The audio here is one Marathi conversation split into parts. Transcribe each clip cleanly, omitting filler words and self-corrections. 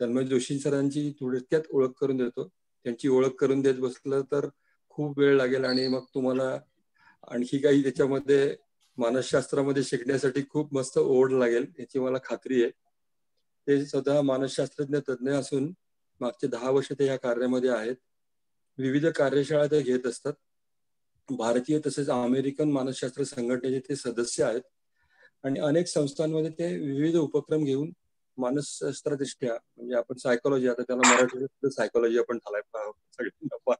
तन्मय जोशी सरांची थोडक्यात ओळख करून देतो. त्यांची ओळख करून देत बसलं तर खूप वेळ लागेल आणि मग तुम्हाला आणखी काही त्याच्यामध्ये मानसशास्त्रामध्ये शिकण्यासाठी खूप मस्त ओढ लागेल याची मला खात्री आहे. ते स्वतः मानसशास्त्रज्ञ तज्ज्ञ असून मागचे 10 वर्ष ते या कार्यामध्ये आहेत. विविध कार्यशाळा ते घेत असतात. भारतीय तसेच अमेरिकन मानसशास्त्र संघटनेचे ते सदस्य आहेत आणि अनेक संस्थांमध्ये ते विविध उपक्रम घेऊन मानसशास्त्रदृष्ट्या म्हणजे आपण सायकोलॉजी, आता त्याला मराठीत सायकोलॉजी आपण सगळ्यांना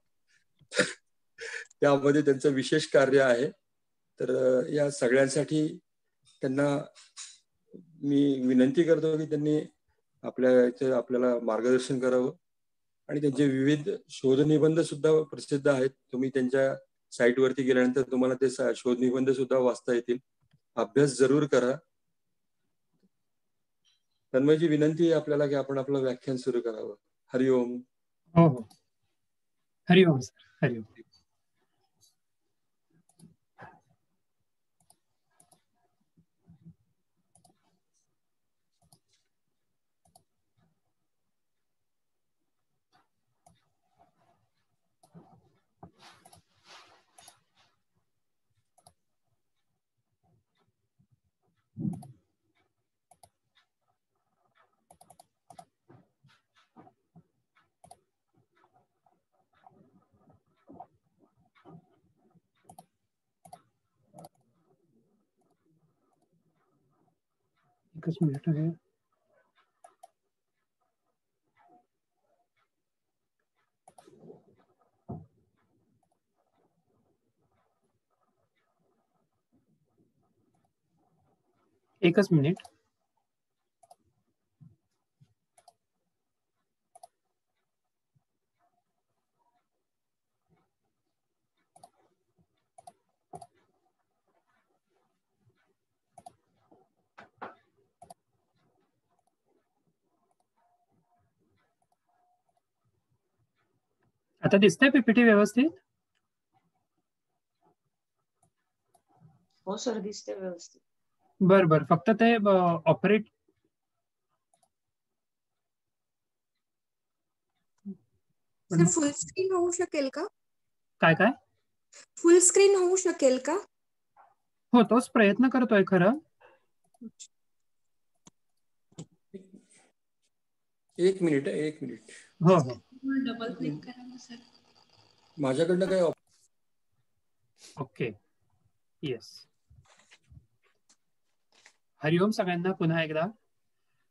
त्यामध्ये त्यांचं विशेष कार्य आहे. तर या सगळ्यांसाठी त्यांना मी विनंती करतो की त्यांनी आपल्याला मार्गदर्शन करावं आणि त्यांचे विविध शोधनिबंध सुद्धा प्रसिद्ध आहेत. तुम्ही त्यांच्या साईटवरती गेल्यानंतर तुम्हाला ते शोधनिबंध सुद्धा वाचता येतील. अभ्यास जरूर करा. तन्मयची विनंती आहे आपल्याला की आपण आपलं व्याख्यान सुरू करावं. हरिओम. हो हो, हरिओम सर, हरिओम. एकच मिनिट आहे. एकच मिनिट. आता दिसतंय पीपीटी व्यवस्थित? हो सर, दिसतंय व्यवस्थित. बर बर, फक्त ते ऑपरेट फुल स्क्रीन होऊ शकेल का? काय काय फुल स्क्रीन होऊ शकेल का? हो, तोच प्रयत्न करतोय खरं. एक मिनिट. हो हो, डबल क्लिक करा ना सर. माझ्याकडनं काय ओके, येस. हरिओम सगळ्यांना पुन्हा एकदा.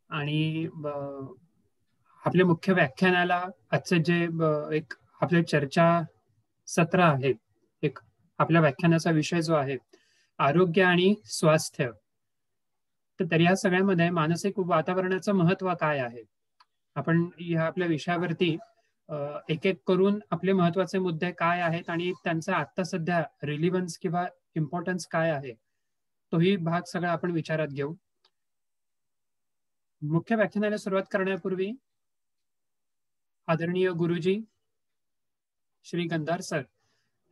आणि आपल्या मुख्य व्याख्यानाला आजचं जे एक आपले चर्चा सत्र आहे, एक आपल्या व्याख्यानाचा विषय जो आहे आरोग्य आणि स्वास्थ्य, तर या सगळ्यामध्ये मानसिक वातावरणाचं महत्व काय आहे, आपण या आपल्या विषयावरती एक एक करून आपले महत्वाचे मुद्दे काय आहेत आणि त्यांचा आता सध्या रिलिव्हन्स किंवा इम्पॉर्टन्स काय आहे, तोही भाग सगळा आपण विचारात घेऊ. मुख्य व्याख्यानाला सुरुवात करण्यापूर्वी आदरणीय गुरुजी श्री गंधार सर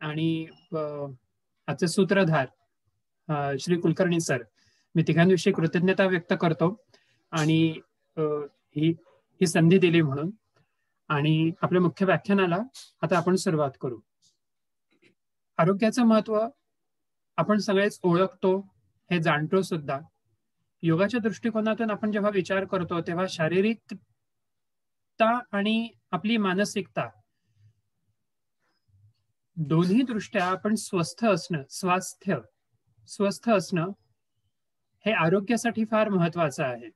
आणि आजचे सूत्रधार श्री कुलकर्णी सर, मी तिघांविषयी कृतज्ञता व्यक्त करतो आणि ही संधी दिली म्हणून. आणि आपल्या मुख्य व्याख्यानाला आता आपण सुरुवात करू. आरोग्याचं महत्व आपण सगळेच ओळखतो, हे जाणतो सुद्धा. योगाच्या दृष्टिकोनातून आपण जेव्हा विचार करतो तेव्हा शारीरिकता आणि आपली मानसिकता दोन्ही दृष्ट्या आपण स्वस्थ असणं हे आरोग्यासाठी फार महत्वाचं आहे.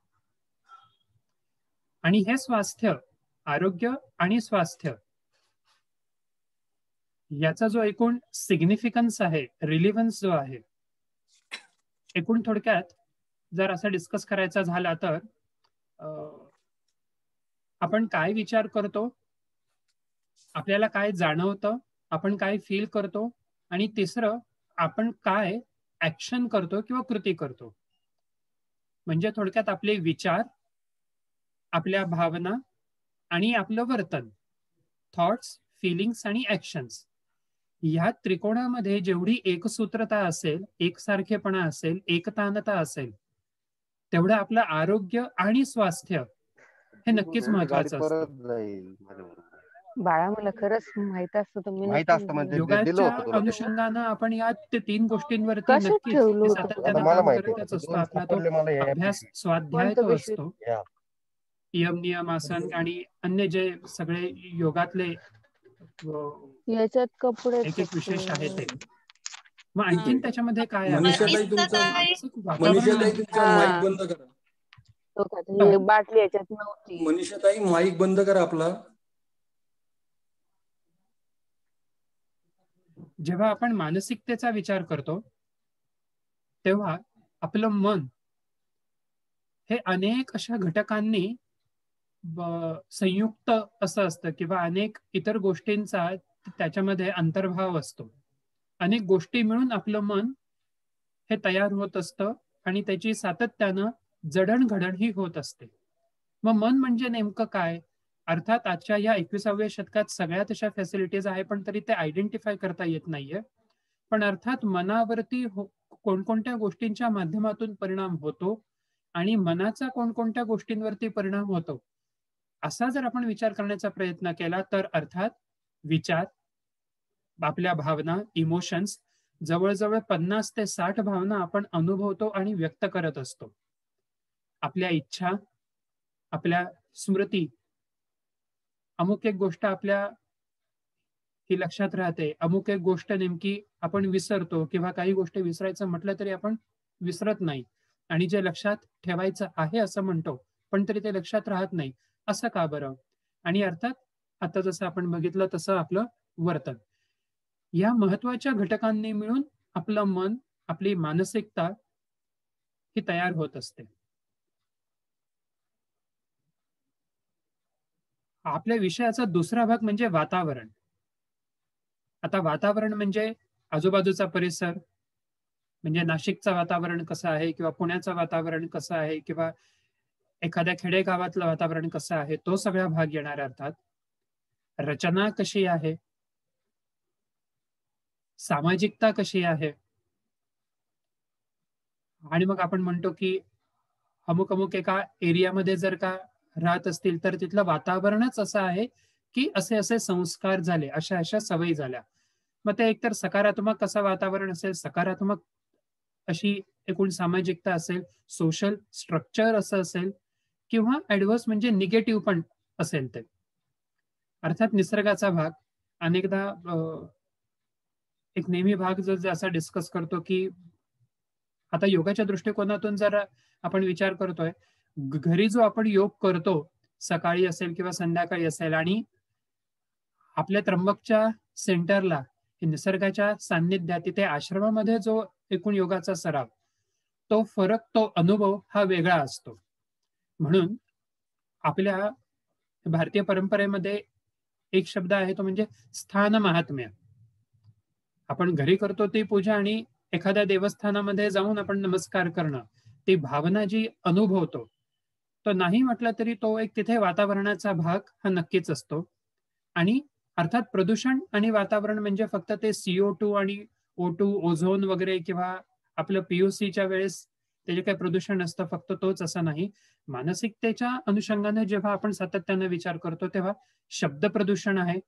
आणि हे स्वास्थ्य, आरोग्य आणि स्वास्थ्य याचा जो एकूण सिग्निफिकन्स आहे, रिलिव्हन्स जो आहे, एकूण थोडक्यात जर असं डिस्कस करायचा झाला तर आपण काय विचार करतो, आपल्याला काय जाणवतं, आपण काय फील करतो, आणि तिसरं आपण काय ऍक्शन करतो किंवा कृती करतो. म्हणजे थोडक्यात आपले विचार, आपल्या भावना आणि आपलं वर्तन, थॉट्स, फिलिंग्स आणि ऍक्शन्स, ह्या त्रिकोणामध्ये जेवढी एकसूत्रता असेल, एकसारखेपणा असेल, एकतानता असेल, तेवढं आपलं आरोग्य आणि स्वास्थ्य हे नक्कीच महत्वाचं असतं. बाळा मला खरंच माहित असतं तर मी माहित असतं म्हणजे दिलं योगाच्या होतं तुला ते. अनुषंगानं आपण या ते 3 गोष्टींवरती कशात नक्कीच ठेवलं हे होतं सातत्यानं मला काम माहिती करतच होतं. असतो. दोन आपला तो सापडले मला या अभ्यास पिशवीत. स्वाध्याय कोणतं तो पिशवीत? असतो. या. यम नियम आसन आणि अन्य जे सगळे योगातले याच्यात कपडे एक एक विशेष आहे ते. फक्त. मग आणखीन त्याच्यामध्ये काय आहे? मनीषाताई तुमचा मानसिक वातावरण मनीषाताई म्हणजे तुमचा हा. माईक बंद करा. तो का ते बाटली याच्यात नव्हती. मनीषाताई माईक बंद करा आपला. जेव्हा आपण मानसिकतेचा विचार करतो तेव्हा आपलं मन हे अनेक अशा घटकांनी संयुक्त असं असतं किंवा अनेक इतर गोष्टींचा त्याच्यामध्ये अंतर्भाव असतो. अनेक गोष्टी मिळून आपलं मन हे तयार होत असतं आणि त्याची सातत्यानं जडणघडण ही होत असते. मग मन म्हणजे नेमकं काय? अर्थात आजच्या या 21व्या शतकात सगळ्यात अशा फॅसिलिटीज आहे पण तरी ते आयडेंटिफाय करता येत नाहीये. पण अर्थात मनावरती कोणकोणत्या गोष्टींच्या माध्यमातून परिणाम होतो आणि मनाचा कोणकोणत्या गोष्टींवरती परिणाम होतो असा जर आपण विचार करण्याचा प्रयत्न केला तर अर्थात विचार, आपल्या भावना, इमोशन्स, जवळजवळ 50 ते 60 भावना आपण अनुभवतो आणि व्यक्त करत असतो. आपल्या इच्छा, आपल्या स्मृती, अमुक एक गोष्ट आपल्या ही लक्षात राहते, अमुक एक गोष्ट नेमकी आपण विसरतो किंवा काही गोष्टी विसरायचं म्हटलं तरी आपण विसरत नाही आणि जे लक्षात ठेवायचं आहे असं म्हणतो पण तरी ते लक्षात राहत नाही. असं का बरं? आणि अर्थात आता जसं आपण बघितलं तसं आपलं वर्तन. या महत्वाच्या घटकांनी मिळून आपलं मन, आपली मानसिकता ही तयार होत असते. आपल्या विषयाचा दुसरा भाग म्हणजे वातावरण. आता वातावरण म्हणजे आजूबाजूचा परिसर, म्हणजे नाशिकचं वातावरण कसं आहे किंवा पुण्याचं वातावरण कसं आहे किंवा एखाद्या खेडेगावातलं वातावरण कसं आहे, तो सगळा भाग येणार. अर्थात रचना कशी आहे, सामाजिकता कशी आहे, आणि मग आपण म्हणतो की अमुक अमुक एका एरियामध्ये जर का राहत असतील तर तिथलं वातावरणच असं आहे की असे असे संस्कार झाले, अशा अशा सवयी झाल्या. मग ते एकतर सकारात्मक असं वातावरण असेल, सकारात्मक अशी एकूण सामाजिकता असेल, सोशल स्ट्रक्चर असं असेल किंवा ऍडव्हर्स म्हणजे निगेटिव्ह पण असेल ते. अर्थात निसर्गाचा भाग अनेकदा एक नेहमी भाग जो असा डिस्कस करतो की आता योगाच्या दृष्टिकोनातून जर आपण विचार करतोय, घरी जो आपण योग करतो सकाळी असेल किंवा संध्याकाळी असेल आणि आपल्या त्र्यंबकच्या सेंटरला निसर्गाच्या सान्निध्यात तिथे आश्रमामध्ये जो एकूण योगाचा सराव, तो फरक, तो अनुभव हा वेगळा असतो. म्हणून आपल्या भारतीय परंपरेमध्ये एक शब्द आहे तो म्हणजे स्थान महात्म्य. आपण घरी करतो ती पूजा आणि एखाद्या देवस्थानामध्ये जाऊन आपण नमस्कार करणं, ती भावना जी अनुभवतो तो नाही म्हटलं तरी तो एक तिथे वातावरणाचा भाग हा नक्कीच असतो. आणि अर्थात प्रदूषण आणि वातावरण म्हणजे फक्त ते CO2 आणि O2, ओझोन वगैरे किंवा आपलं PUCच्या वेळेस ते जे काही प्रदूषण असतं फक्त तोच असं नाही. मानसिकतेच्या अनुषंगाने जेव्हा आपण सातत्याने विचार करतो तेव्हा शब्द प्रदूषण आहे,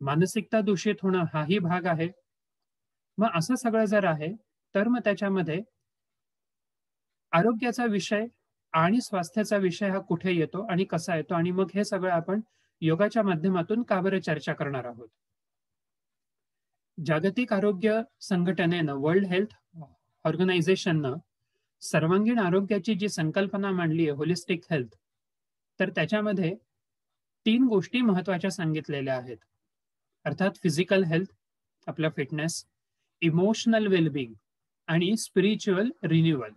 मानसिकता दूषित होणं हाही भाग आहे. मग असं सगळं जर आहे तर मग त्याच्यामध्ये आरोग्याचा विषय आणि स्वास्थ्याचा विषय हा कुठे येतो आणि कसा येतो, आणि मग हे सगळं आपण योगाच्या माध्यमातून का बरं चर्चा करणार आहोत. जागतिक आरोग्य संघटनेनं, वर्ल्ड हेल्थ ऑर्गनायझेशननं सर्वांगीण आरोग्याची जी संकल्पना मांडली आहे, होलिस्टिक हेल्थ, तर त्याच्यामध्ये 3 गोष्टी महत्वाच्या सांगितलेल्या आहेत. अर्थात फिजिकल हेल्थ, आपला फिटनेस, इमोशनल वेलबिंग आणि स्पिरिच्युअल रिन्युअल.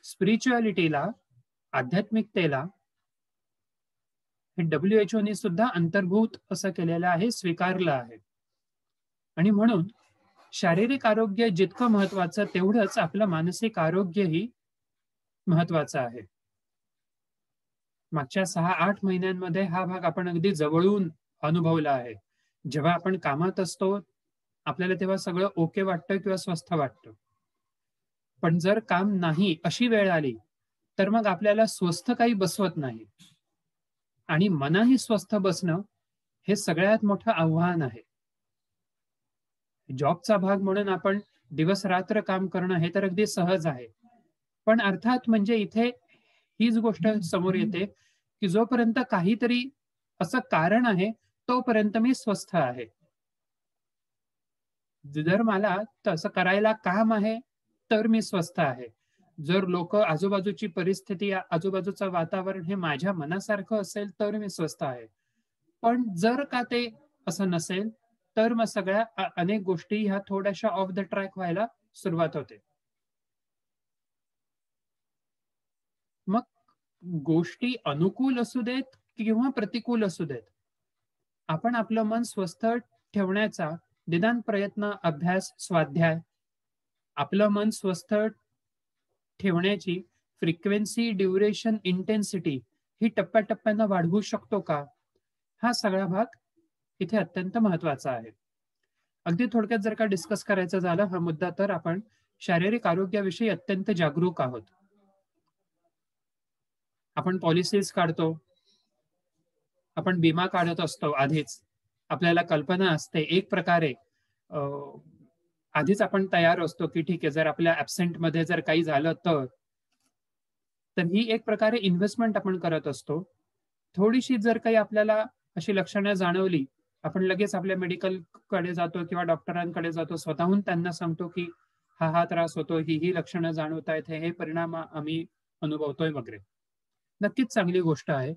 स्पिरिच्युअलिटीला, आध्यात्मिकतेला हे WHO ने सुद्धा अंतर्भूत असं केलेलं आहे, स्वीकारलं आहे. आणि म्हणून शारीरिक आरोग्य जितकं महत्वाचं तेवढंच आपलं मानसिक आरोग्यही महत्वाचं आहे. मागच्या 6-8 महिन्यांमध्ये हा भाग आपण अगदी जवळून अनुभवला आहे. जेव्हा आपण कामात असतो आपल्याला तेव्हा सगळं ओके वाटतं किंवा स्वस्थ वाटतं, पण जर काम नाही अशी वेळ आली तर मग आपल्याला स्वस्थ काही बसवत नाही. आणि मनाने स्वस्थ बसणं हे सगळ्यात मोठं आव्हान आहे. जॉबचा भाग म्हणून आपण दिवस रात्र काम करणं हे तर अगदी सहज आहे. पण अर्थात म्हणजे इथे हीच गोष्ट समोर येते की जोपर्यंत काहीतरी असं कारण आहे तोपर्यंत मी स्वस्थ आहे. जर मला तसं करायला काम आहे तर मी स्वस्थ आहे. जर लोक, आजूबाजूची परिस्थिती, आजूबाजूचं वातावरण हे माझ्या मनासारखं असेल तर मी स्वस्थ आहे. पण जर का ते असं नसेल तर मग सगळ्या अनेक गोष्टी ह्या थोड्याशा ऑफ द ट्रॅक व्हायला सुरुवात होते. मग गोष्टी अनुकूल असू देत किंवा प्रतिकूल असू देत, आपण आपलं मन स्वस्थ ठेवण्याचा निदान प्रयत्न, अभ्यास, स्वाध्याय, आपलं मन स्वस्थ ठेवण्याची फ्रिक्वेन्सी, ड्युरेशन, इंटेन्सिटी ही टप्प्याटप्प्यानं वाढवू शकतो का? हा सगळा भाग इथे अत्यंत महत्वाचा आहे. अगदी थोडक्यात जर का डिस्कस करायचं झालं हा मुद्दा, तर आपण शारीरिक आरोग्याविषयी अत्यंत जागरूक आहोत. आपण पॉलिसीज काढतो, आपण विमा काढत असतो. आधीच आपल्याला कल्पना असते एक प्रकारे, आधीच आपण तयार असतो की ठीक आहे, जर आपल्या ऍबसेंट मध्ये जर काही झालं तर ही एक प्रकारे इन्व्हेस्टमेंट आपण करत असतो. थोडीशी जर काही आपल्याला अशी लक्षणं जाणवली, आपण लगेच आपल्या मेडिकल कडे जातो किंवा डॉक्टरांकडे जातो, स्वतःहून त्यांना सांगतो की हा त्रास होतो, ही लक्षणं जाणवत आहेत, हे परिणाम आम्ही अनुभवतोय वगैरे. नक्कीच चांगली गोष्ट आहे.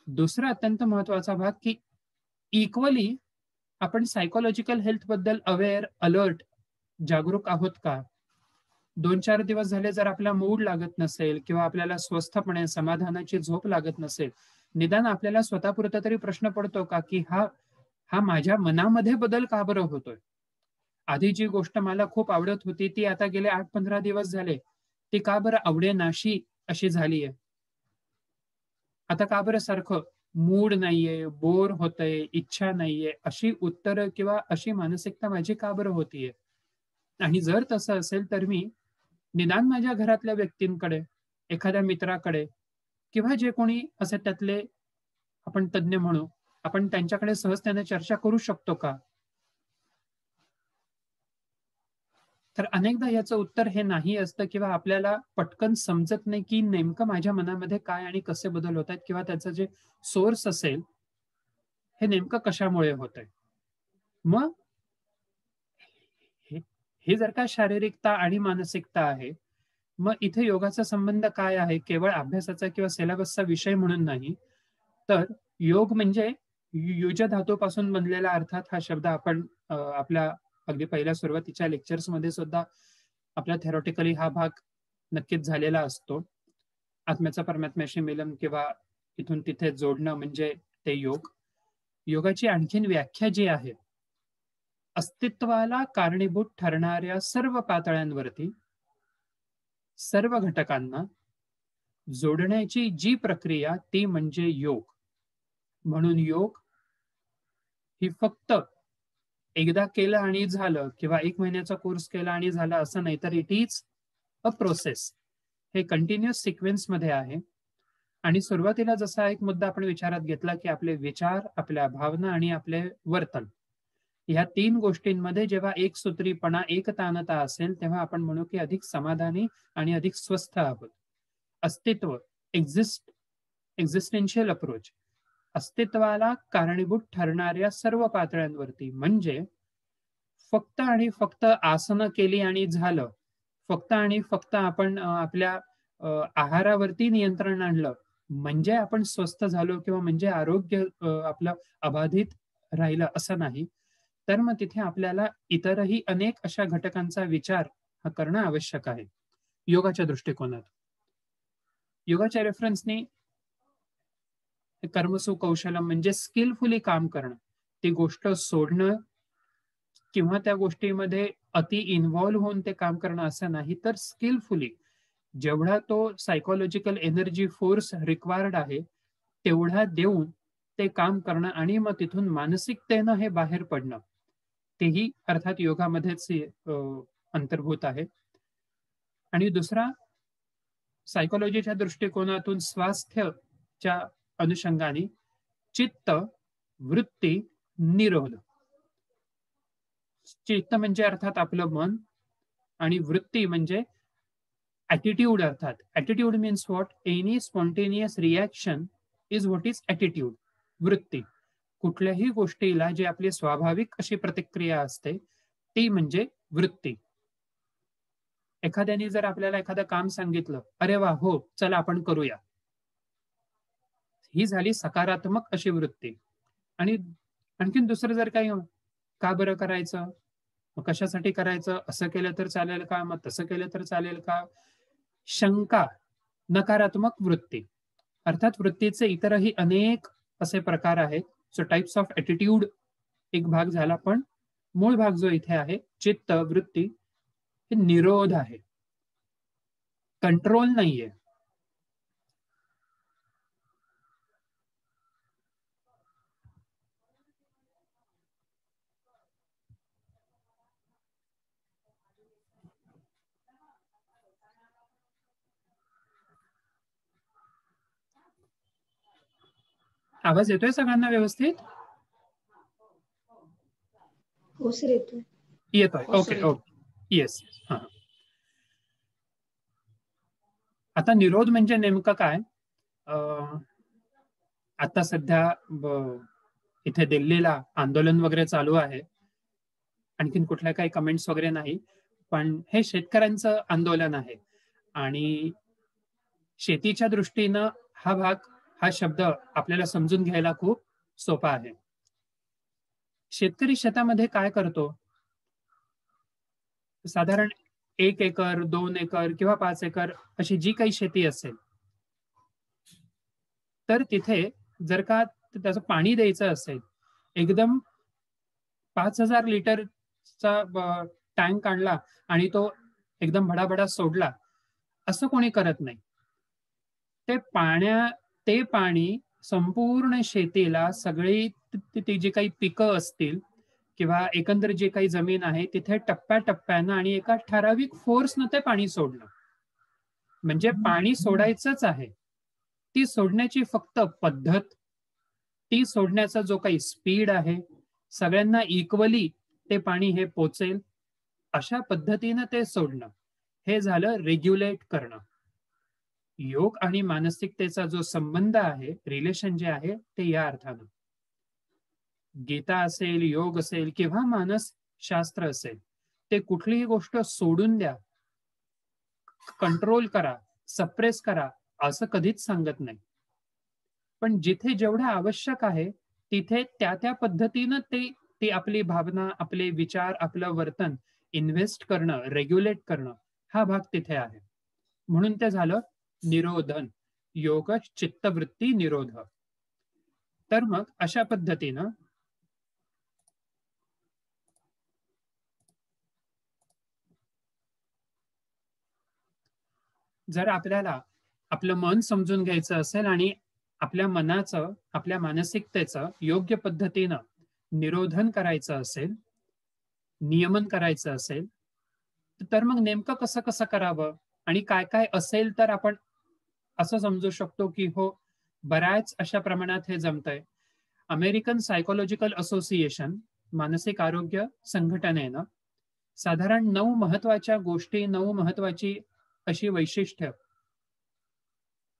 दुसरा अत्यंत महत्वाचा भाग की इक्वली आपण सायकोलॉजिकल हेल्थ बद्दल अवेअर, अलर्ट, जागरूक आहोत का? 2-4 दिवस झाले जर आपला मूड लागत नसेल किंवा आपल्याला स्वस्थपणे समाधानाची झोप लागत नसेल, निदान आपल्याला स्वतःपुरता तरी प्रश्न पडतो का की हा माझ्या मनामध्ये बदल का बरं होतोय? आधी जी गोष्ट मला खूप आवडत होती ती आता गेले 8-15 दिवस झाले ती का बरं आवडेनाशी अशी झालीय? आता का बरं सारखं मूड नाहीये, बोर होतंय, इच्छा नाहीये, अशी उत्तरं किंवा अशी मानसिकता माझी का बरं होतीये? आणि जर तसं असेल तर मी निदान माझ्या घरातल्या व्यक्तींकडे, एखाद्या मित्राकडे किंवा जे कोणी असे त्यातले आपण तज्ञ म्हणू, आपण त्यांच्याकडे सहजतेने चर्चा करू शकतो का? तर अनेकदा याचं उत्तर हे नाही असतं किंवा आपल्याला पटकन समजत नाही की नेमकं माझ्या मनामध्ये काय आणि कसे बदल होत आहेत किंवा त्याचं जे सोर्स असेल हे नेमकं कशामुळे होत आहे. मग हे जर का शारीरिकता आणि मानसिकता आहे, मग इथे योगाचा संबंध काय आहे? केवळ अभ्यासाचा किंवा सिलेबसचा विषय म्हणून नाही, तर योग म्हणजे युज धातूपासून बनलेला, अर्थात हा शब्द आपण आपल्या अगदी पहिल्या सुरुवातीच्या लेक्चर्स मध्ये सुद्धा आपला थेरॉटिकली हा भाग नक्कीच झालेला असतो. आत्म्याचा परमात्म्याशी मिलन किंवा इथून तिथे जोडणं म्हणजे ते योग. योगाची आणखीन व्याख्या जी आहे, अस्तित्वाला कारणीभूत ठरणाऱ्या सर्व पातळ्यांवरती सर्व घटकांना जोडण्याची जी प्रक्रिया ती म्हणजे योग. म्हणून योग ही फक्त एकदा केलं आणि झालं किंवा 1 महिन्याचा कोर्स केला आणि झाला असं नाही, तर इट इज अ प्रोसेस. हे कंटिन्युअस सिक्वेन्स मध्ये आहे. आणि सुरुवातीला जसा एक मुद्दा आपण विचारात घेतला की आपले विचार, आपल्या भावना आणि आपले वर्तन, ह्या 3 गोष्टींमध्ये जेव्हा एकसूत्रीपणा, एकतानता असेल तेव्हा आपण म्हणू की अधिक समाधानी आणि अधिक स्वस्थ आहोत. अस्तित्व, एक्झिस्टेन्शियल अप्रोच, अस्तित्वाला कारणीभूत ठरणाऱ्या सर्व पातळ्यांवरती, म्हणजे फक्त आणि फक्त आसनं केली आणि झालं, फक्त आणि फक्त आपण आपल्या आहारावरती नियंत्रण आणलं म्हणजे आपण स्वस्थ झालो किंवा म्हणजे आरोग्य आपलं अबाधित राहिलं असं नाही. तर मग तिथे आपल्याला इतरही अनेक अशा घटकांचा विचार हा करणं आवश्यक आहे योगाच्या दृष्टिकोनात. योगाच्या रेफरन्सने कर्मसु कौशलम म्हणजे स्किलफुली काम करणं, ती गोष्ट सोडणं किंवा त्या गोष्टीमध्ये अति इन्व्हॉल्व्ह होऊन ते काम करणं असं नाही, तर स्किलफुली जेवढा तो सायकोलॉजिकल एनर्जी फोर्स रिक्वायर्ड आहे तेवढा देऊन ते काम करणं आणि मग तिथून मानसिकतेनं हे बाहेर पडणं, तेही अर्थात योगामध्येच अंतर्भूत आहे. आणि दुसरा सायकोलॉजीच्या दृष्टिकोनातून स्वास्थ्यच्या अनुषंगाने चित्त, वृत्ती, निरोध. चित्त म्हणजे अर्थात आपलं मन, आणि वृत्ती म्हणजे ॲटिट्यूड. अर्थात attitude means what? Any spontaneous reaction is what is attitude. वृत्ती, कुठल्याही गोष्टीला जी आपली स्वाभाविक अशी प्रतिक्रिया असते ती म्हणजे वृत्ती. एखाद्याने जर आपल्याला एखादं काम सांगितलं, अरे वा, हो, चला आपण करूया, ही झाली सकारात्मक अशी वृत्ती. आणि आणखीन दुसरं जर काही, का बरं करायचं, मग कशासाठी करायचं, असं केलं तर चालेल का, मग तसं केलं तर चालेल का, शंका, नकारात्मक वृत्ती. अर्थात वृत्तीचे इतरही अनेक असे प्रकार आहेत. सो टाइप्स ऑफ ॲटिट्यूड एक भाग झाला, पण मूळ भाग जो इथे आहे चित्त, वृत्ती, हे निरोध आहे, कंट्रोल नाहीये. आवाज येतोय सगळ्यांना व्यवस्थित? हो सर, येतोय. येतोय, ओके ओके, येस. हा, आता निरोध म्हणजे नेमकं काय? आता सध्या इथे दिल्लीला आंदोलन वगैरे चालू आहे. आणखीन कुठल्या काही कमेंट्स वगैरे नाही, पण हे शेतकऱ्यांचं आंदोलन आहे. आणि शेतीच्या दृष्टीनं हा भाग, हा शब्द आपल्याला समजून घ्यायला खूप सोपा आहे. शेतकरी शेतामध्ये काय करतो? साधारण 1 एकर, 2 एकर किंवा 5 एकर अशी जी काही शेती असेल, तर तिथे जर का त्याचं पाणी द्यायचं असेल, एकदम 5,000 लिटरचा टँक आणला आणि तो एकदम भडाभडा सोडला, असं कोणी करत नाही. ते पाणी संपूर्ण शेतीला, सगळी ती जी काही पिकं असतील किंवा एकंदर जे काही जमीन आहे तिथे टप्प्याटप्प्यानं आणि एका ठराविक फोर्सनं ते पाणी सोडणं. म्हणजे पाणी सोडायचंच आहे, ती सोडण्याची फक्त पद्धत, ती सोडण्याचा जो काही स्पीड आहे, सगळ्यांना इक्वली ते पाणी हे पोचेल अशा पद्धतीनं ते सोडणं, हे झालं रेग्युलेट करणं. योग आणि मानसिकतेचा जो संबंध आहे, रिलेशन जे आहे, ते या अर्थानं. गीता असेल, योग असेल किंवा मानसशास्त्र असेल, ते कुठलीही गोष्ट सोडून द्या, कंट्रोल करा, सप्रेस करा, असं कधीच सांगत नाही. पण जिथे जेवढं आवश्यक आहे तिथे त्या पद्धतीनं ते आपली भावना, आपले विचार, आपलं वर्तन इन्व्हेस्ट करणं, रेग्युलेट करणं, हा भाग तिथे आहे. म्हणून ते झालं निरोधन, योग चित्तवृत्ती निरोध. तर मग अशा पद्धतीनं जर आपल्याला आपलं मन समजून घ्यायचं असेल आणि आपल्या मनाचं, आपल्या मानसिकतेचं योग्य पद्धतीनं निरोधन करायचं असेल, नियमन करायचं असेल, तर मग नेमकं कसं कसं करावं आणि काय काय असेल तर आपण असं समजू शकतो की हो, बऱ्याच अशा प्रमाणात हे जमतंय. अमेरिकन सायकोलॉजिकल असोसिएशन, मानसिक आरोग्य संघटनेनं साधारण 9 महत्वाच्या गोष्टी, 9 महत्वाची अशी वैशिष्ट्य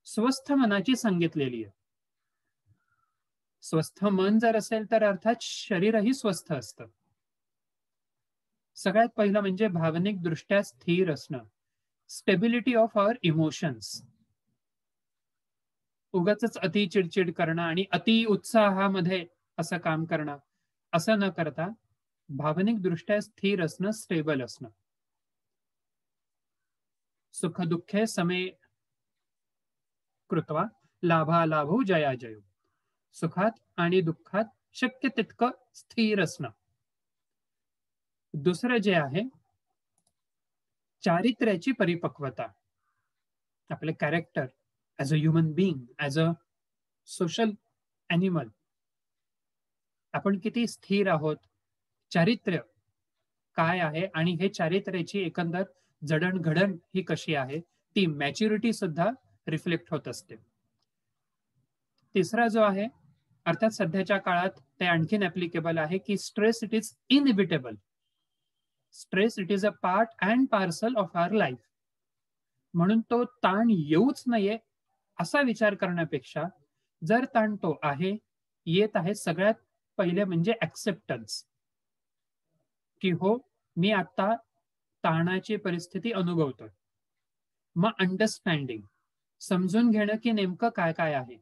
स्वस्थ मनाची सांगितलेली आहे. स्वस्थ मन जर असेल तर अर्थात शरीरही स्वस्थ असतं. सगळ्यात पहिलं म्हणजे भावनिक दृष्ट्या स्थिर असणं, स्टेबिलिटी ऑफ आवर इमोशन्स. उगाच अति चिडचिड करणं आणि अति उत्साहामध्ये असं काम करणं, असं न करता भावनिक दृष्ट्या स्थिर असणं, स्टेबल असणं. सुख दुःखे समे कृत्वा लाभालाभो जयाजयो. सुखात आणि दुःखात शक्य तितकं स्थिर असणं. दुसरं जे आहे, चारित्र्याची परिपक्वता. आपले character as a human being, as a social animal, आपण किती स्थिर आहोत, चारित्र्य काय आहे आणि हे चारित्र्याची एकंदर जडणघडण ही कशी आहे, ती मॅच्युरिटी सुद्धा रिफ्लेक्ट होत असते. तिसरा जो आहे, अर्थात सध्याच्या काळात ते आणखीन ऍप्लिकेबल आहे की stress it is inevitable. Stress it is a part and parcel of our life. म्हणून तो ताण येऊच नये असा विचार करण्यापेक्षा जर ताण तो आहे, येत आहे, सगळ्यात पहिले म्हणजे ऍक्सेप्टन्स, की हो मी आता ताणाची परिस्थिती अनुभवतोय. मग अंडरस्टँडिंग, समजून घेणं की नेमकं काय काय आहे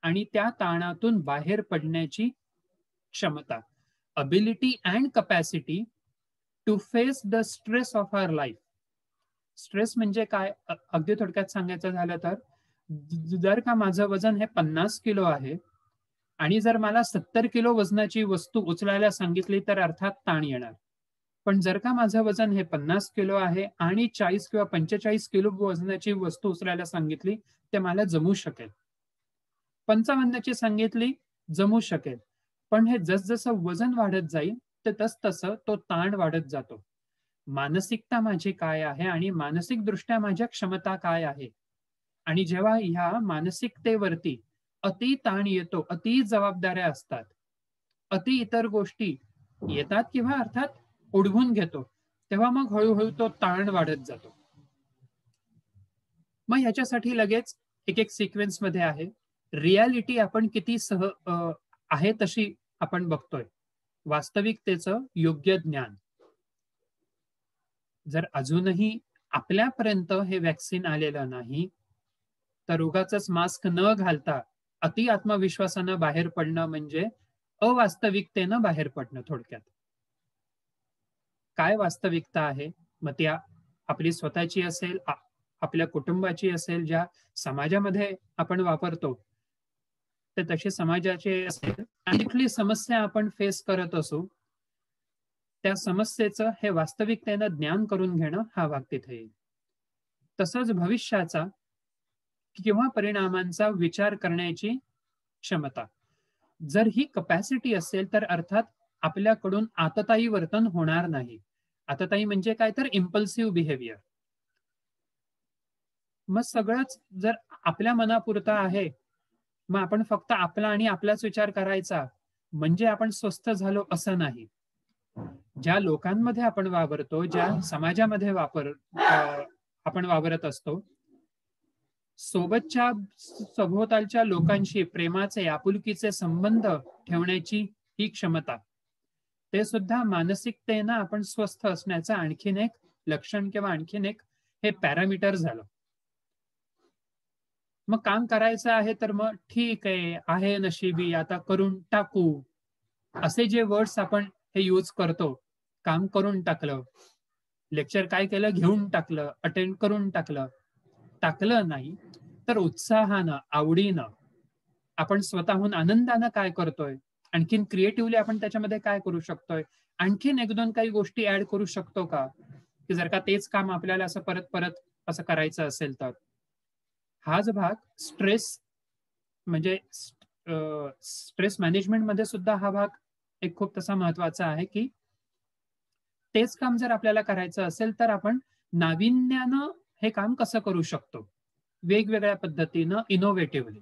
आणि त्या ताणातून बाहेर पडण्याची क्षमता, ability and capacity to face the stress of our life. Stress म्हणजे काय, अगदी थोडक्यात सांगायचं झालं तर, जर का माझं वजन हे 50 किलो आहे आणि जर मला 70 किलो वजनाची वस्तू उचलायला सांगितली तर अर्थात ताण येणार. पण जर का माझं वजन हे 50 किलो आहे आणि 40 किंवा 45 किलो वजनाची वस्तू उचलायला सांगितली ते मला जमू शकेल. 55ची सांगितली जमू शकेल. पण हे जसजसं वजन वाढत जाईल ते तसतसं तो ताण वाढत जातो. मानसिकता माझी काय आहे आणि मानसिक दृष्ट्या माझ्या क्षमता काय आहे, आणि जेव्हा ह्या मानसिकतेवरती अति ताण येतो, अति जबाबदाऱ्या असतात, अति इतर गोष्टी येतात किंवा अर्थात ओढवून घेतो, तेव्हा मग हळूहळू तो ताण वाढत जातो. मग ह्याच्यासाठी लगेच एक एक सिक्वेन्स मध्ये आहे. रियालिटी आपण किती आहे तशी आपण बघतोय, वास्तविकतेचं योग्य ज्ञान. जर अजूनही आपल्यापर्यंत हे वॅक्सिन आलेलं नाही तर उगाचच मास्क न घालता अति आत्मविश्वासानं बाहेर पडणं म्हणजे अवास्तविकतेनं बाहेर पडणं. थोडक्यात काय वास्तविकता आहे, मग ती आपली स्वतःची असेल, आपल्या कुटुंबाची असेल, ज्या समाजामध्ये आपण वापरतो ते तशी समाजाचे असेल, आणि कुठली समस्या आपण फेस करत असू त्या समस्येचं हे वास्तविकतेनं ज्ञान करून घेणं हा भाग तिथे येईल. तसंच भविष्याचा किंवा परिणामांचा विचार करण्याची क्षमता, जर ही कपॅसिटी असेल तर अर्थात आपल्याकडून आततायी वर्तन होणार नाही. आततायी म्हणजे काय तर इम्पल्सिव्ह बिहेवियर. मग सगळंच जर आपल्या मनापुरता आहे, मग आपण फक्त आपला आणि आपलाच विचार करायचा म्हणजे आपण स्वस्थ झालो असं नाही. ज्या लोकांमध्ये आपण वावरतो, ज्या समाजामध्ये आपण वावरत असतो, सोबतच्या सभोवतालच्या लोकांशी प्रेमाचे, आपुलकीचे संबंध ठेवण्याची ही क्षमता, ते सुद्धा मानसिकतेनं आपण स्वस्थ असण्याचं आणखीन एक लक्षण किंवा आणखीन एक हे पॅरामीटर झालं. मग काम करायचं आहे तर मग ठीक आहे नशिबी, आता करून टाकू, असे जे वर्ड्स आपण हे यूज करतो, काम करून टाकलं, लेक्चर काय केलं, घेऊन टाकलं, अटेंड करून टाकलं नाही तर उत्साहानं, आवडीनं आपण स्वतःहून आनंदानं काय करतोय, आणखीन क्रिएटिव्हली आपण त्याच्यामध्ये काय करू शकतोय, आणखीन एक दोन काही गोष्टी ऍड करू शकतो का, की जर का तेच काम आपल्याला असं परत परत असं करायचं असेल तर. हाच भाग स्ट्रेस म्हणजे स्ट्रेस मॅनेजमेंट मध्ये सुद्धा हा भाग एक खूप तसा महत्वाचा आहे, की तेच काम जर आपल्याला करायचं असेल तर आपण नाविन्यानं हे काम कसं करू शकतो, वेगवेगळ्या पद्धतीनं, इनोव्हेटिव्हली.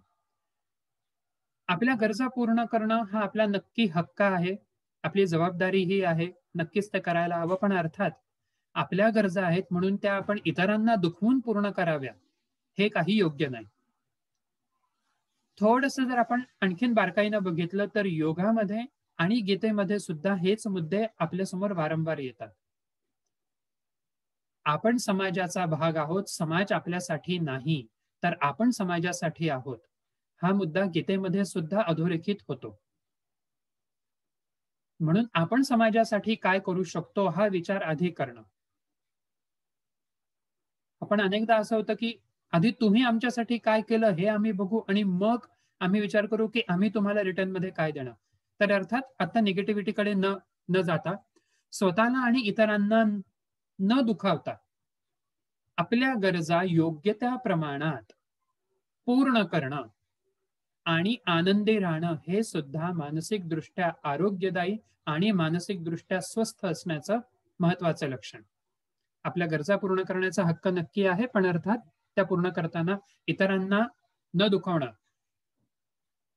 आपल्या गरजा पूर्ण करणं हा आपला नक्की हक्क आहे, आपली जबाबदारी ही आहे, नक्कीच ते करायला हवं. पण अर्थात आपल्या गरजा आहेत म्हणून त्या आपण इतरांना दुखवून पूर्ण कराव्या हे काही योग्य नाही. थोडंसं जर आपण आणखीन बारकाईनं बघितलं तर योगामध्ये आणि गीतेमध्ये सुद्धा हेच मुद्दे आपल्यासमोर वारंवार येतात. आपण समाजाचा भाग आहोत, समाज आपल्यासाठी नाही तर आपण समाजासाठी आहोत, हा मुद्दा गीतेमध्ये सुद्धा अधोरेखित होतो. म्हणून आपण समाजासाठी काय करू शकतो हा विचार आधी करणं. आपण अनेकदा असं होतं की आधी तुम्ही आमच्यासाठी काय केलं हे आम्ही बघू आणि मग आम्ही विचार करू की आम्ही तुम्हाला रिटर्न मध्ये काय देणं. तर अर्थात आता निगेटिव्हिटीकडे न जाता स्वतःला आणि इतरांना न दुखावता आपल्या गरजा योग्य त्या प्रमाणात पूर्ण करणं आणि आनंदी राहणं हे सुद्धा मानसिक दृष्ट्या आरोग्यदायी आणि मानसिक दृष्ट्या स्वस्थ असण्याचं महत्वाचं लक्षण. आपल्या गरजा पूर्ण करण्याचा हक्क नक्की आहे, पण अर्थात त्या पूर्ण करताना इतरांना न दुखावणं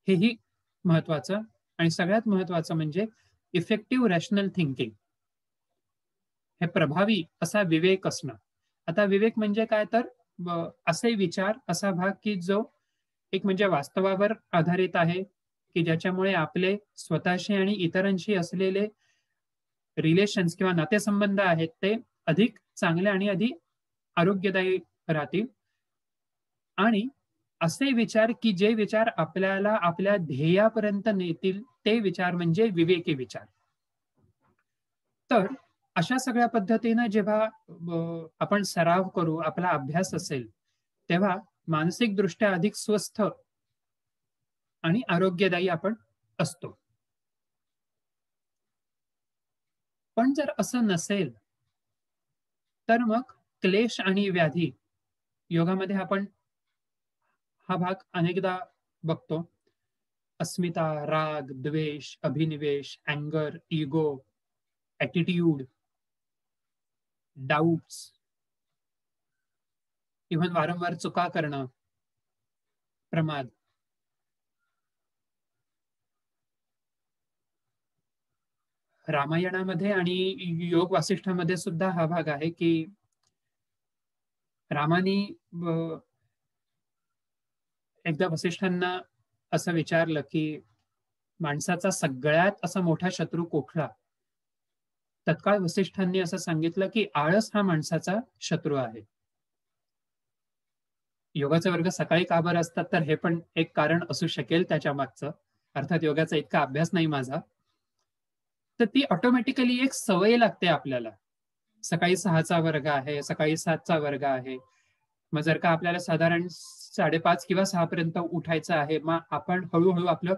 हेही महत्वाचं. आणि सगळ्यात महत्वाचं म्हणजे इफेक्टिव्ह रॅशनल थिंकिंग, हे प्रभावी असा विवेक असणं. आता विवेक म्हणजे काय, तर असे विचार, असा भाग की जो एक म्हणजे वास्तवावर आधारित आहे, की ज्याच्यामुळे आपले स्वतःशी आणि इतरांशी असलेले रिलेशन्स किंवा नातेसंबंध आहेत ते अधिक चांगले आणि अधिक आरोग्यदायी राहतील. आणि असे विचार की जे विचार आपल्याला आपल्या ध्येयापर्यंत नेतील ते विचार म्हणजे विवेकी विचार. तर अशा सगळ्या पद्धतीनं जेव्हा आपण सराव करू, आपला अभ्यास असेल, तेव्हा मानसिक दृष्ट्या अधिक स्वस्थ आणि आरोग्यदायी आपण असतो. पण जर असं नसेल तर मग क्लेश आणि व्याधी, योगामध्ये आपण हा भाग अनेकदा बघतो. अस्मिता, राग, द्वेष, अभिनिवेश, अँगर, इगो, ॲटिट्यूड, डाऊट्स, इव्हन वारंवार चुका करणं, प्रमाद. रामायणामध्ये आणि योग वासिष्ठामध्ये सुद्धा हा भाग आहे की रामानी एकदा वसिष्ठांना असं विचारलं की माणसाचा सगळ्यात असा मोठा शत्रू कुठला. तत्काळ वसिष्ठांनी असं सांगितलं की आळस हा माणसाचा शत्रू आहे. योगाचे वर्ग सकाळी का बरं असतात, तर हे पण एक कारण असू शकेल त्याच्या मागचं. अर्थात योगाचा इतका अभ्यास नाही माझा. तर ती ऑटोमॅटिकली एक सवय लागते आपल्याला. सकाळी 6चा वर्ग आहे, सकाळी 7चा वर्ग आहे. मग जर का आपल्याला साधारण 5:30 किंवा 6 पर्यंत उठायचं आहे, मग आपण हळूहळू आपलं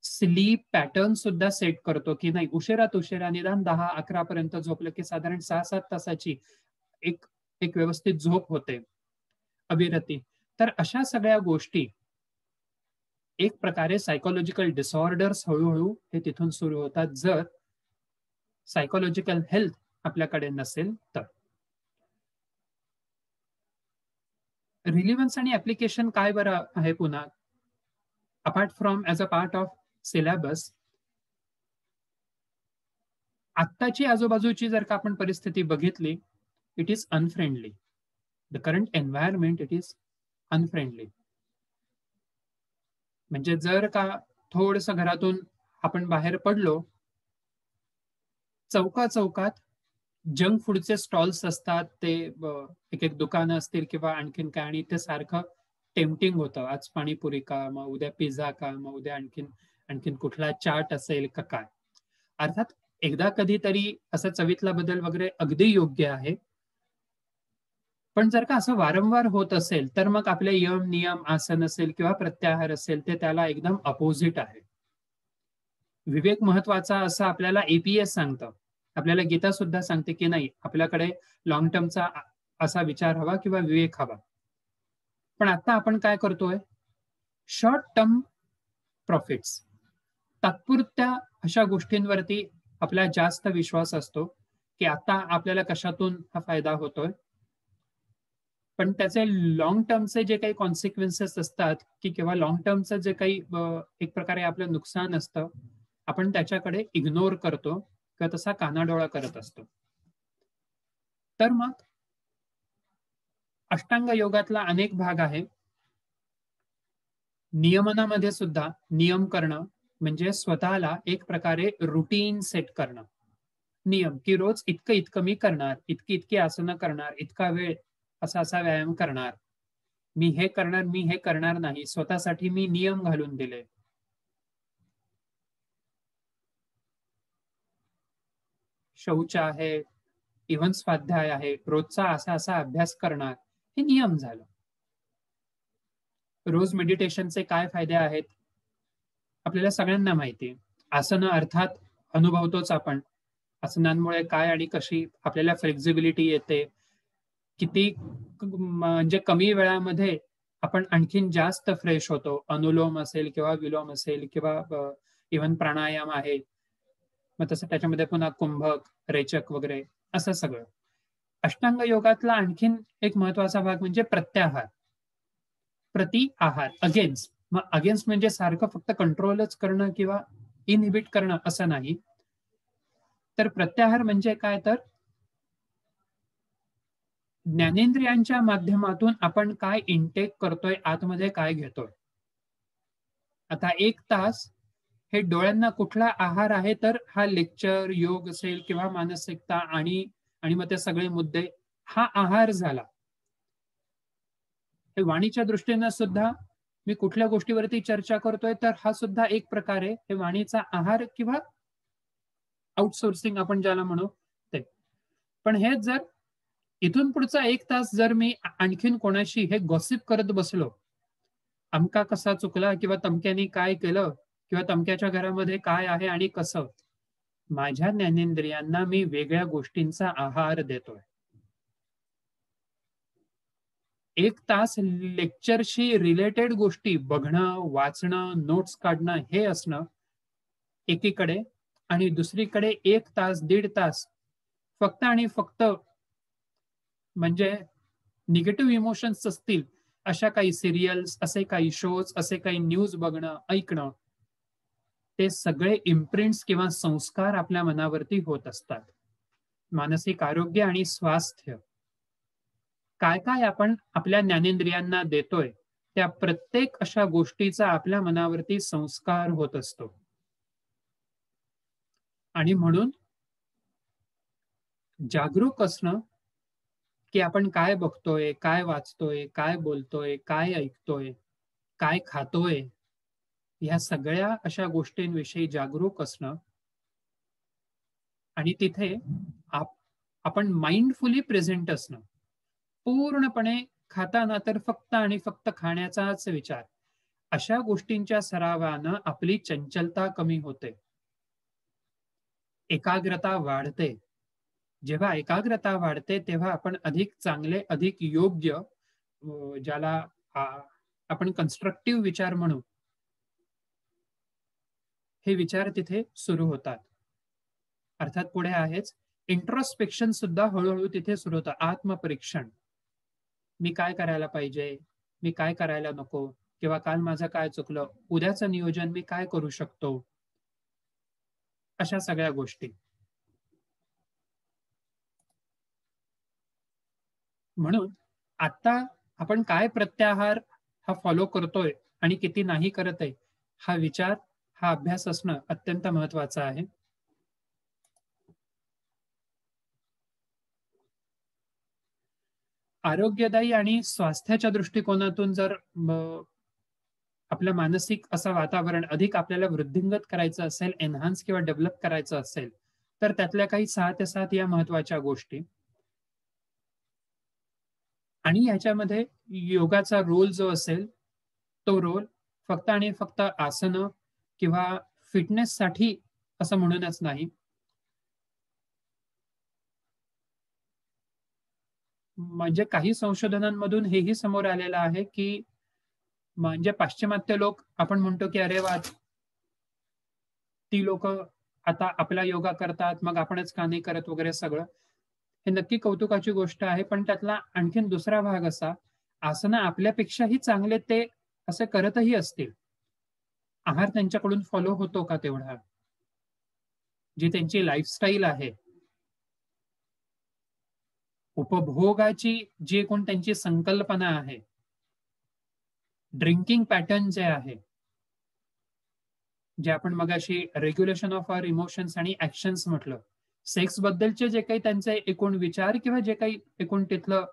स्लीप पॅटर्न सुद्धा सेट करतो की नाही, उशिरात उशिरा निदान 10-11 पर्यंत झोपलं की साधारण 6-7 तासाची एक व्यवस्थित झोप होते, अविरती. तर अशा सगळ्या गोष्टी एक प्रकारे सायकोलॉजिकल डिसऑर्डर्स हळूहळू हे तिथून सुरू होतात, जर सायकोलॉजिकल हेल्थ आपल्याकडे नसेल तर. रिलिव्हन्स आणि ऍप्लिकेशन काय बरं आहे पुन्हा, apart from as a part of syllabus. आत्ताची आजूबाजूची जर का आपण परिस्थिती बघितली, it is unfriendly. The current environment it is unfriendly. म्हणजे जर का थोडंसं घरातून आपण बाहेर पडलो, चौकात जंक फूडचे स्टॉल्स असतात, ते एक दुकानं असतील किंवा आणखीन काय, आणि ते सारखं टेम्पटिंग होतं. आज पाणीपुरी का, मग उद्या पिझ्झा का, मग उद्या आणखीन कुठला चाट असेल का काय. अर्थात एकदा कधीतरी असा चवीतला बदल वगैरे अगदी योग्य आहे. पण जर का असं वारंवार होत असेल तर मग आपले यम नियम आसन असेल किंवा प्रत्याहार असेल ते त्याला एकदम अपोजिट आहे. विवेक महत्वाचा असं आपल्याला एपीएस सांगतं. आपल्याला गीता सुद्धा सांगते की नाही, आपल्याकडे लॉंग टर्मचा असा विचार हवा किंवा विवेक हवा. पण आता आपण काय करतोय, शॉर्ट टर्म प्रॉफिट्स, तात्पुरत्या अशा गोष्टींवरती आपला जास्त विश्वास असतो की आता आपल्याला कशातून हा फायदा होतोय. पण त्याचे लॉंग टर्मचे जे काही कॉन्सिक्वेन्सेस असतात की किंवा लॉंग टर्मचं जे काही एक प्रकारे आपलं नुकसान असतं, आपण त्याच्याकडे इग्नोर करतो किंवा तसा कानाडोळा करत असतो. तर मग अष्टांग योगातला अनेक भाग आहे. नियमनामध्ये सुद्धा नियम करणं म्हणजे स्वतःला एक प्रकारे रुटीन सेट करणं. नियम की रोज इतकं मी करणार, इतकी आसनं करणार, इतका वेळ असा व्यायाम करणार, मी हे करणार नाही, स्वतःसाठी मी नियम घालून दिले. शौच आहे, इव्हन स्वाध्याय आहे, रोजचा असा अभ्यास करणार, हे नियम झालं. रोज मेडिटेशनचे काय फायदे आहेत आपल्याला सगळ्यांना माहिती. आसनं अर्थात अनुभवतोच आपण. आसनांमुळे काय आणि कशी आपल्याला फ्लेक्झिबिलिटी येते, किती म्हणजे कमी वेळामध्ये आपण आणखीन जास्त फ्रेश होतो. अनुलोम असेल किंवा विलोम असेल किंवा इव्हन प्राणायाम आहे, मग तसं त्याच्यामध्ये पुन्हा कुंभक, रेचक वगैरे असं सगळं. अष्टांग योगातला आणखीन एक महत्वाचा भाग म्हणजे प्रत्याहार. प्रति आहार, अगेन्स्ट. मग अगेन्स्ट म्हणजे सारखं फक्त कंट्रोलच करणं किंवा इनहिबिट करणं असं नाही. तर प्रत्याहार म्हणजे काय, तर ज्ञानेंद्रियांच्या माध्यमातून आपण काय इनटेक करतोय, आतमध्ये काय घेतोय. आता 1 तास हे डोळ्यांना कुठला आहार आहे, तर हा लेक्चर, योग असेल किंवा मानसिकता आणि मग ते सगळे मुद्दे, हा आहार झाला. हे वाणीच्या दृष्टीने सुद्धा मी कुठल्या गोष्टीवरती चर्चा करतोय, तर हा सुद्धा एक प्रकारे हे वाणीचा आहार किंवा आउटसोर्सिंग आपण ज्याला म्हणू ते. पण हे जर इथून पुढचा 1 तास जर मी आणखीन कोणाशी हे गॉसिप करत बसलो, अमका कसा चुकला किंवा तमक्यानी काय केलं किंवा तमक्याच्या घरामध्ये काय आहे आणि कसं, माझ्या ज्ञानेंद्रियांना मी वेगळ्या गोष्टींचा आहार देतोय. 1 तास लेक्चरशी रिलेटेड गोष्टी बघणं, वाचणं, नोट्स काढणं हे असणं एकीकडे, आणि दुसरीकडे 1 तास 1.5 तास फक्त आणि फक्त म्हणजे निगेटिव्ह इमोशन्स असतील अशा काही सिरियल्स, असे काही शोज, असे काही न्यूज बघणं, ऐकणं, ते सगळे इम्प्रिंट्स किंवा संस्कार आपल्या मनावरती होत असतात. मानसिक आरोग्य आणि स्वास्थ्य काय काय आपण आपल्या ज्ञानेंद्रियांना देतोय, त्या प्रत्येक अशा गोष्टीचा आपल्या मनावरती संस्कार होत असतो. आणि म्हणून जागरूक असणं की आपण काय बघतोय, काय वाचतोय, काय बोलतोय, काय ऐकतोय, काय खातोय, ह्या सगळ्या अशा गोष्टींविषयी जागरूक असणं, आणि तिथे आपण माइंडफुली प्रेझेंट असणं. पूर्णपणे खाताना तर फक्त आणि फक्त खाण्याचाच विचार. अशा गोष्टींच्या सरावानं आपली चंचलता कमी होते, एकाग्रता वाढते. जेव्हा एकाग्रता वाढते तेव्हा आपण अधिक चांगले, अधिक योग्य, ज्याला आपण कन्स्ट्रक्टिव्ह विचार म्हणू, हे विचार तिथे सुरू होतात. अर्थात पुढे आहेच इंट्रोस्पेक्शन सुद्धा हळूहळू तिथे सुरू होतं. आत्मपरीक्षण, मी काय करायला पाहिजे, मी काय करायला नको, किंवा काल माझं काय चुकलं, उद्याचं नियोजन मी काय करू शकतो, अशा सगळ्या गोष्टी. म्हणून आता आपण काय प्रत्याहार हा फॉलो करतोय आणि किती नाही करत आहे, हा विचार, हा अभ्यास असणं अत्यंत महत्वाचं आहे. आरोग्यदायी आणि स्वास्थ्याच्या दृष्टिकोनातून जर आपलं मानसिक असं वातावरण अधिक आपल्याला वृद्धिंगत करायचं असेल, एनहान्स किंवा डेव्हलप करायचं असेल, तर त्यातल्या काही 6 ते 7 या महत्वाच्या गोष्टी. आणि ह्याच्यामध्ये योगाचा रोल जो असेल, तो रोल फक्त आणि फक्त आसनं किंवा फिटनेससाठी असं म्हणूनच नाही. म्हणजे काही संशोधनांमधून हेही समोर आलेलं आहे की म्हणजे पाश्चिमात्य लोक आपण म्हणतो की अरे वा, ती लोक आता आपला योगा करतात, मग आपणच का नाही करत वगैरे सगळं. हे नक्की कौतुकाची गोष्ट आहे, पण त्यातला आणखीन दुसरा भाग असा, आसनं आपल्यापेक्षाही चांगले ते असे करतही असतील, आहार त्यांच्याकडून फॉलो होतो का तेवढा, जी त्यांची लाईफस्टाईल आहे, उपभोगाची जी कोण त्यांची संकल्पना आहे, ड्रिंकिंग पॅटर्न जे आहे, जे आपण मगाशी रेग्युलेशन ऑफ आवर इमोशन्स आणि ऍक्शन्स म्हटलं, सेक्स बद्दलचे जे काही त्यांचे एकूण विचार किंवा जे काही एकूण तिथलं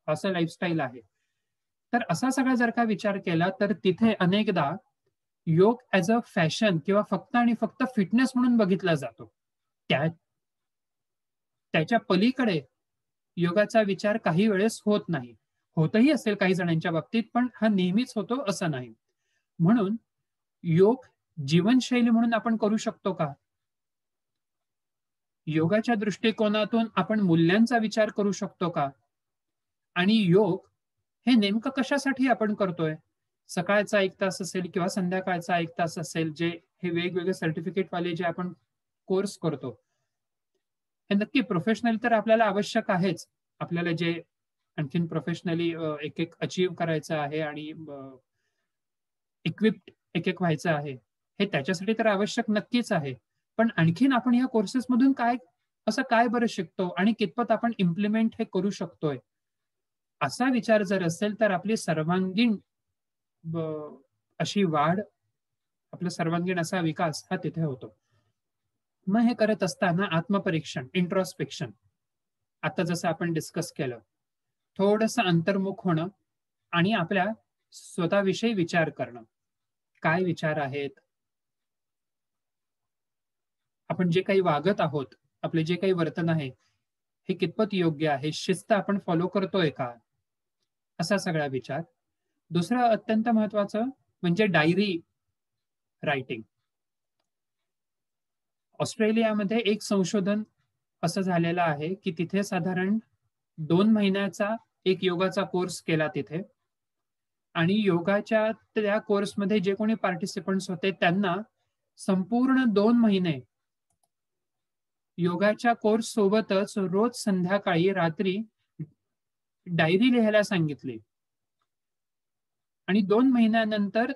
असं लाईफस्टाईल आहे, तर असा सगळा जर का विचार केला तर तिथे अनेकदा योग ऍज अ फॅशन किंवा फक्त आणि फक्त फिटनेस म्हणून बघितला जातो. त्याच्या पलीकडे योगाचा विचार काही वेळेस होत नाही. होतही असेल काही जणांच्या बाबतीत, पण हा नेहमीच होतो असं नाही. म्हणून योग जीवनशैली म्हणून आपण करू शकतो का? योगाच्या दृष्टिकोनातून आपण मूल्यांचा विचार करू शकतो का? आणि योग हे नेमकं कशासाठी आपण करतोय? सकाळचा 1 तास असेल किंवा संध्याकाळचा 1 तास असेल, जे हे वेगवेगळे सर्टिफिकेट वाले जे आपण कोर्स करतो, हे नक्की प्रोफेशनल तर आपल्याला आवश्यक आहेच. आपल्याला जे आणखीन प्रोफेशनली एक एक अचीव्ह करायचं आहे आणि इक्विप्ड एक एक व्हायचं आहे, हे त्याच्यासाठी तर आवश्यक नक्कीच आहे. पण आणखीन आपण या कोर्सेसमधून असं काय बरं शिकतो आणि कितपत आपण इम्प्लिमेंट हे करू शकतोय, असा विचार जर असेल तर आपली सर्वांगीण अशी वाढ, आपला सर्वांगीण असा विकास हा तिथे होतो. मग हे करत असताना आत्मपरीक्षण, इंट्रोस्पेक्शन, आता जसं आपण डिस्कस केलं, थोडंसं अंतर्मुख होणं आणि आपल्या स्वतःविषयी विचार करणं. काय विचार आहेत, आपण जे काही वागत आहोत, आपले जे काही वर्तन आहे हे कितपत योग्य आहे, शिस्त आपण फॉलो करतोय का, असा सगळा विचार. दुसरं अत्यंत महत्वाचं म्हणजे डायरी रायटिंग. ऑस्ट्रेलियामध्ये एक संशोधन असं झालेलं आहे की तिथे साधारण 2 महिन्याचा एक योगाचा कोर्स केला तिथे, आणि योगाच्या त्या कोर्समध्ये जे कोणी पार्टिसिपंट्स होते त्यांना संपूर्ण 2 महिने योगाच्या कोर्स सोबतच रोज संध्याकाळी रात्री डायरी लिहायला सांगितली. आणि 2 महिन्यानंतर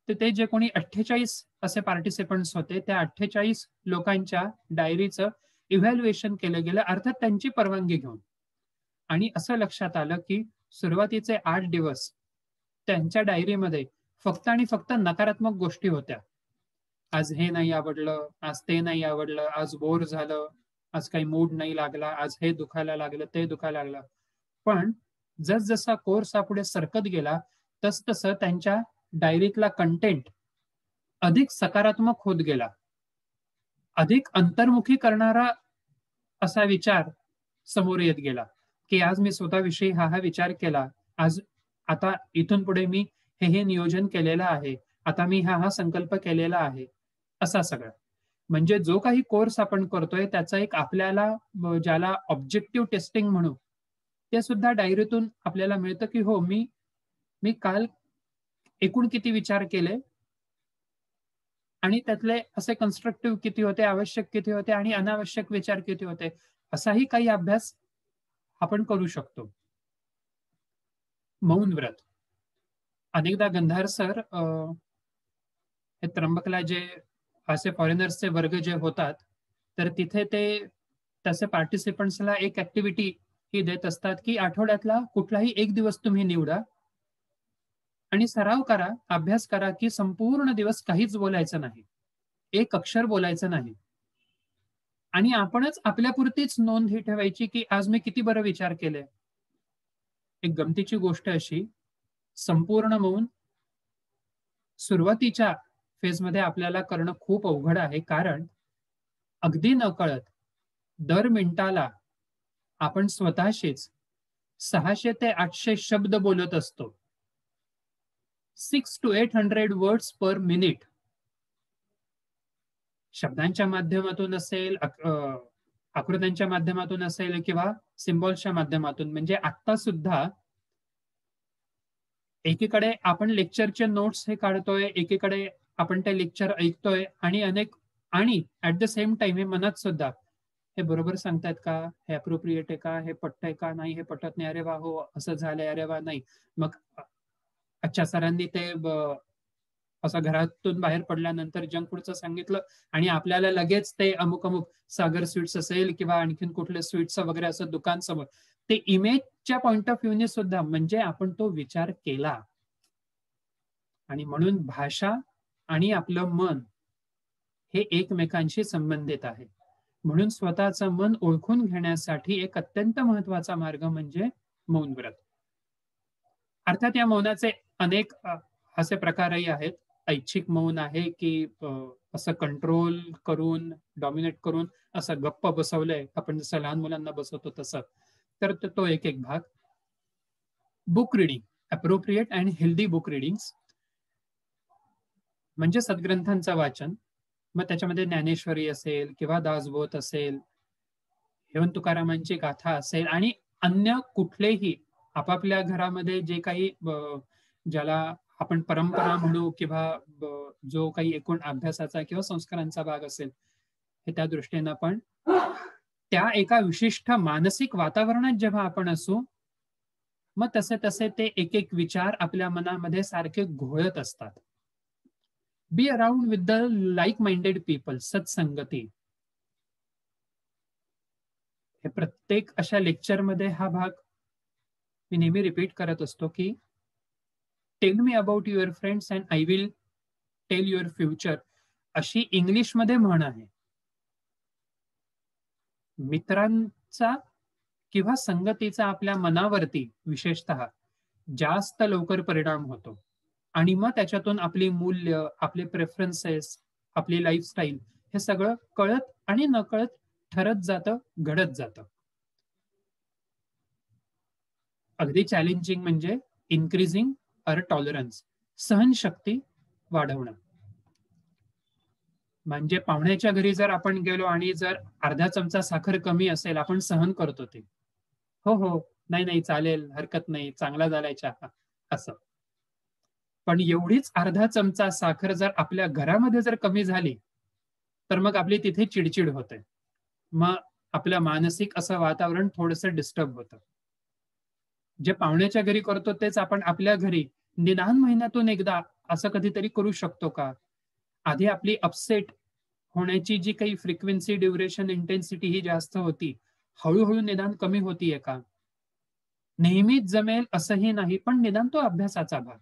ते जे कोणी 48 असे पार्टिसिपंट्स होते, त्या 48 लोकांच्या डायरीचं इव्हॅल्युएशन केलं गेलं, अर्थात त्यांची परवानगी घेऊन. आणि असं लक्षात आलं की सुरुवातीचे 8 दिवस त्यांच्या डायरीमध्ये फक्त आणि फक्त नकारात्मक गोष्टी होत्या. आज हे नाही आवडलं, आज ते नाही आवडलं, आज बोर झालं, आज काही मूड नाही लागला, आज हे दुखायला लागलं, ते दुखायला लागलं. पण जसजसा कोर्स हा पुढे सरकत गेला तसतसं त्यांच्या डायरीतला कंटेंट अधिक सकारात्मक होत गेला, अधिक अंतर्मुखी करणारा असा विचार समोर येत गेला की आज मी स्वतःविषयी हा विचार केला, आज आता इथून पुढे मी हे नियोजन केलेलं आहे, आता मी हा संकल्प केलेला आहे, असा सगळं. म्हणजे जो काही कोर्स आपण करतोय त्याचा एक आपल्याला, ज्याला ऑब्जेक्टिव्ह टेस्टिंग म्हणू, ते सुद्धा डायरीतून आपल्याला मिळतं की हो, मी काल एकूण किती विचार केले आणि त्यातले असे कन्स्ट्रक्टिव्ह किती होते, आवश्यक किती होते आणि अनावश्यक विचार किती होते, असाही काही अभ्यास आपण करू शकतो. मौन व्रत. अनेकदा गंधार सर हे त्र्यंबकला जे असे फॉरेनर्सचे वर्ग जे होतात, तर तिथे ते तसे पार्टिसिपंट्सला एक ऍक्टिव्हिटी ही देत असतात की आठवड्यातला कुठलाही एक दिवस तुम्ही निवडा आणि सराव करा, अभ्यास करा की संपूर्ण दिवस काहीच बोलायचं नाही, एक अक्षर बोलायचं नाही, आणि आपणच आपल्यापुरतीच नोंद ही ठेवायची की आज मी किती बरं विचार केले. एक गमतीची गोष्ट अशी, संपूर्ण मौन सुरुवातीच्या फेजमध्ये आपल्याला करणं खूप अवघड आहे, कारण अगदी नकळत दर मिनिटाला आपण स्वतःशीच 600 ते 800 शब्द बोलत असतो. 600 to 800 वर्ड्स पर मिनिट. शब्दांच्या माध्यमातून असेल, आकृत्यांच्या माध्यमातून असेल किंवा सिम्बॉल्सच्या माध्यमातून. म्हणजे आता सुद्धा एकीकडे आपण लेक्चरचे नोट्स हे काढतोय, एकीकडे आपण ते लेक्चर ऐकतोय आणि ऍट द सेम टाइम हे मनात सुद्धा हे बरोबर सांगतायत का, हे अप्रोप्रिएट आहे का, हे पटतंय का नाही, हे पटत नाही, अरे वा हो असं झालंय, अरे वा नाही. मग अच्छा, सरांनी ते असं घरातून बाहेर पडल्यानंतर जंक फूडचं सांगितलं आणि आपल्याला लगेच ते अमुक सागर स्वीट्स असेल किंवा आणखीन कुठले स्वीट्सचं वगैरे असं दुकान समोर, ते इमेजच्या पॉइंट ऑफ व्ह्यूने सुद्धा म्हणजे आपण तो विचार केला. आणि म्हणून भाषा आणि आपलं मन हे एकमेकांशी संबंधित आहे. म्हणून स्वतःचं मन ओळखून घेण्यासाठी एक अत्यंत महत्वाचा मार्ग म्हणजे मौन व्रत. अर्थात या मौनाचे अनेक असे प्रकारही आहेत. ऐच्छिक मौन आहे की असं कंट्रोल करून, डॉमिनेट करून असं गप्प बसवलंय, आपण जसं लहान मुलांना बसवतो तसं. तर तो एक भाग. Book reading, appropriate and healthy book readings, म्हणजे सद्ग्रंथांचं वाचन. मग त्याच्यामध्ये ज्ञानेश्वरी असेल किंवा दासबोध असेल, हेवंत तुकारामांची गाथा असेल आणि अन्य कुठलेही आपापल्या घरामध्ये जे काही ज्याला आपण परंपरा म्हणू किंवा जो काही एकूण अभ्यासाचा किंवा संस्कारांचा भाग असेल, हे त्या दृष्टीनं पण त्या एका विशिष्ट मानसिक वातावरणात जेव्हा आपण असू मग तसे तसे ते एक एक विचार आपल्या मनामध्ये सारखे घोळत असतात. Be around with the like minded people, सत्संगती. हे प्रत्येक अशा लेक्चरमध्ये हा भाग मी नेहमी रिपीट करत असतो की tell me about your friends and I will tell your future, अशी इंग्लिशमध्ये म्हण आहे. मित्रांचा किंवा संगतीचा आपल्या मनावरती विशेषतः जास्त लवकर परिणाम होतो आणि मग त्याच्यातून आपली मूल्य, आपले प्रेफरन्सेस, आपली लाईफस्टाईल हे सगळं कळत आणि नकळत ठरत जातं, घडत जातं. अगदी चॅलेंजिंग म्हणजे इन्क्रीजिंग अवर टॉलरन्स, सहनशक्ती वाढवणं. म्हणजे पाहुण्याच्या घरी जर आपण गेलो आणि जर अर्धा चमचा साखर कमी असेल, आपण सहन करतो ते. हो हो, नाही नाही चालेल, हरकत नाही, चांगला झालाय चहा, असं. पण एवढीच अर्धा चमचा साखर जर आपल्या घरामध्ये जर कमी झाली तर मग आपली तिथे चिडचिड होते. मग आपलं मानसिक असं वातावरण थोडंसं डिस्टर्ब होतं. जे पाहुण्याच्या घरी करतो तेच आपण आपल्या घरी निदान महिन्यातून एकदा असं कधीतरी करू शकतो का? आधी आपली अपसेट होण्याची जी काही फ्रिक्वेन्सी, ड्युरेशन, इंटेन्सिटी ही जास्त होती, हळूहळू निदान कमी होतीये का? नेहमीच जमेल असंही नाही, पण निदान तो अभ्यासाचा भाग.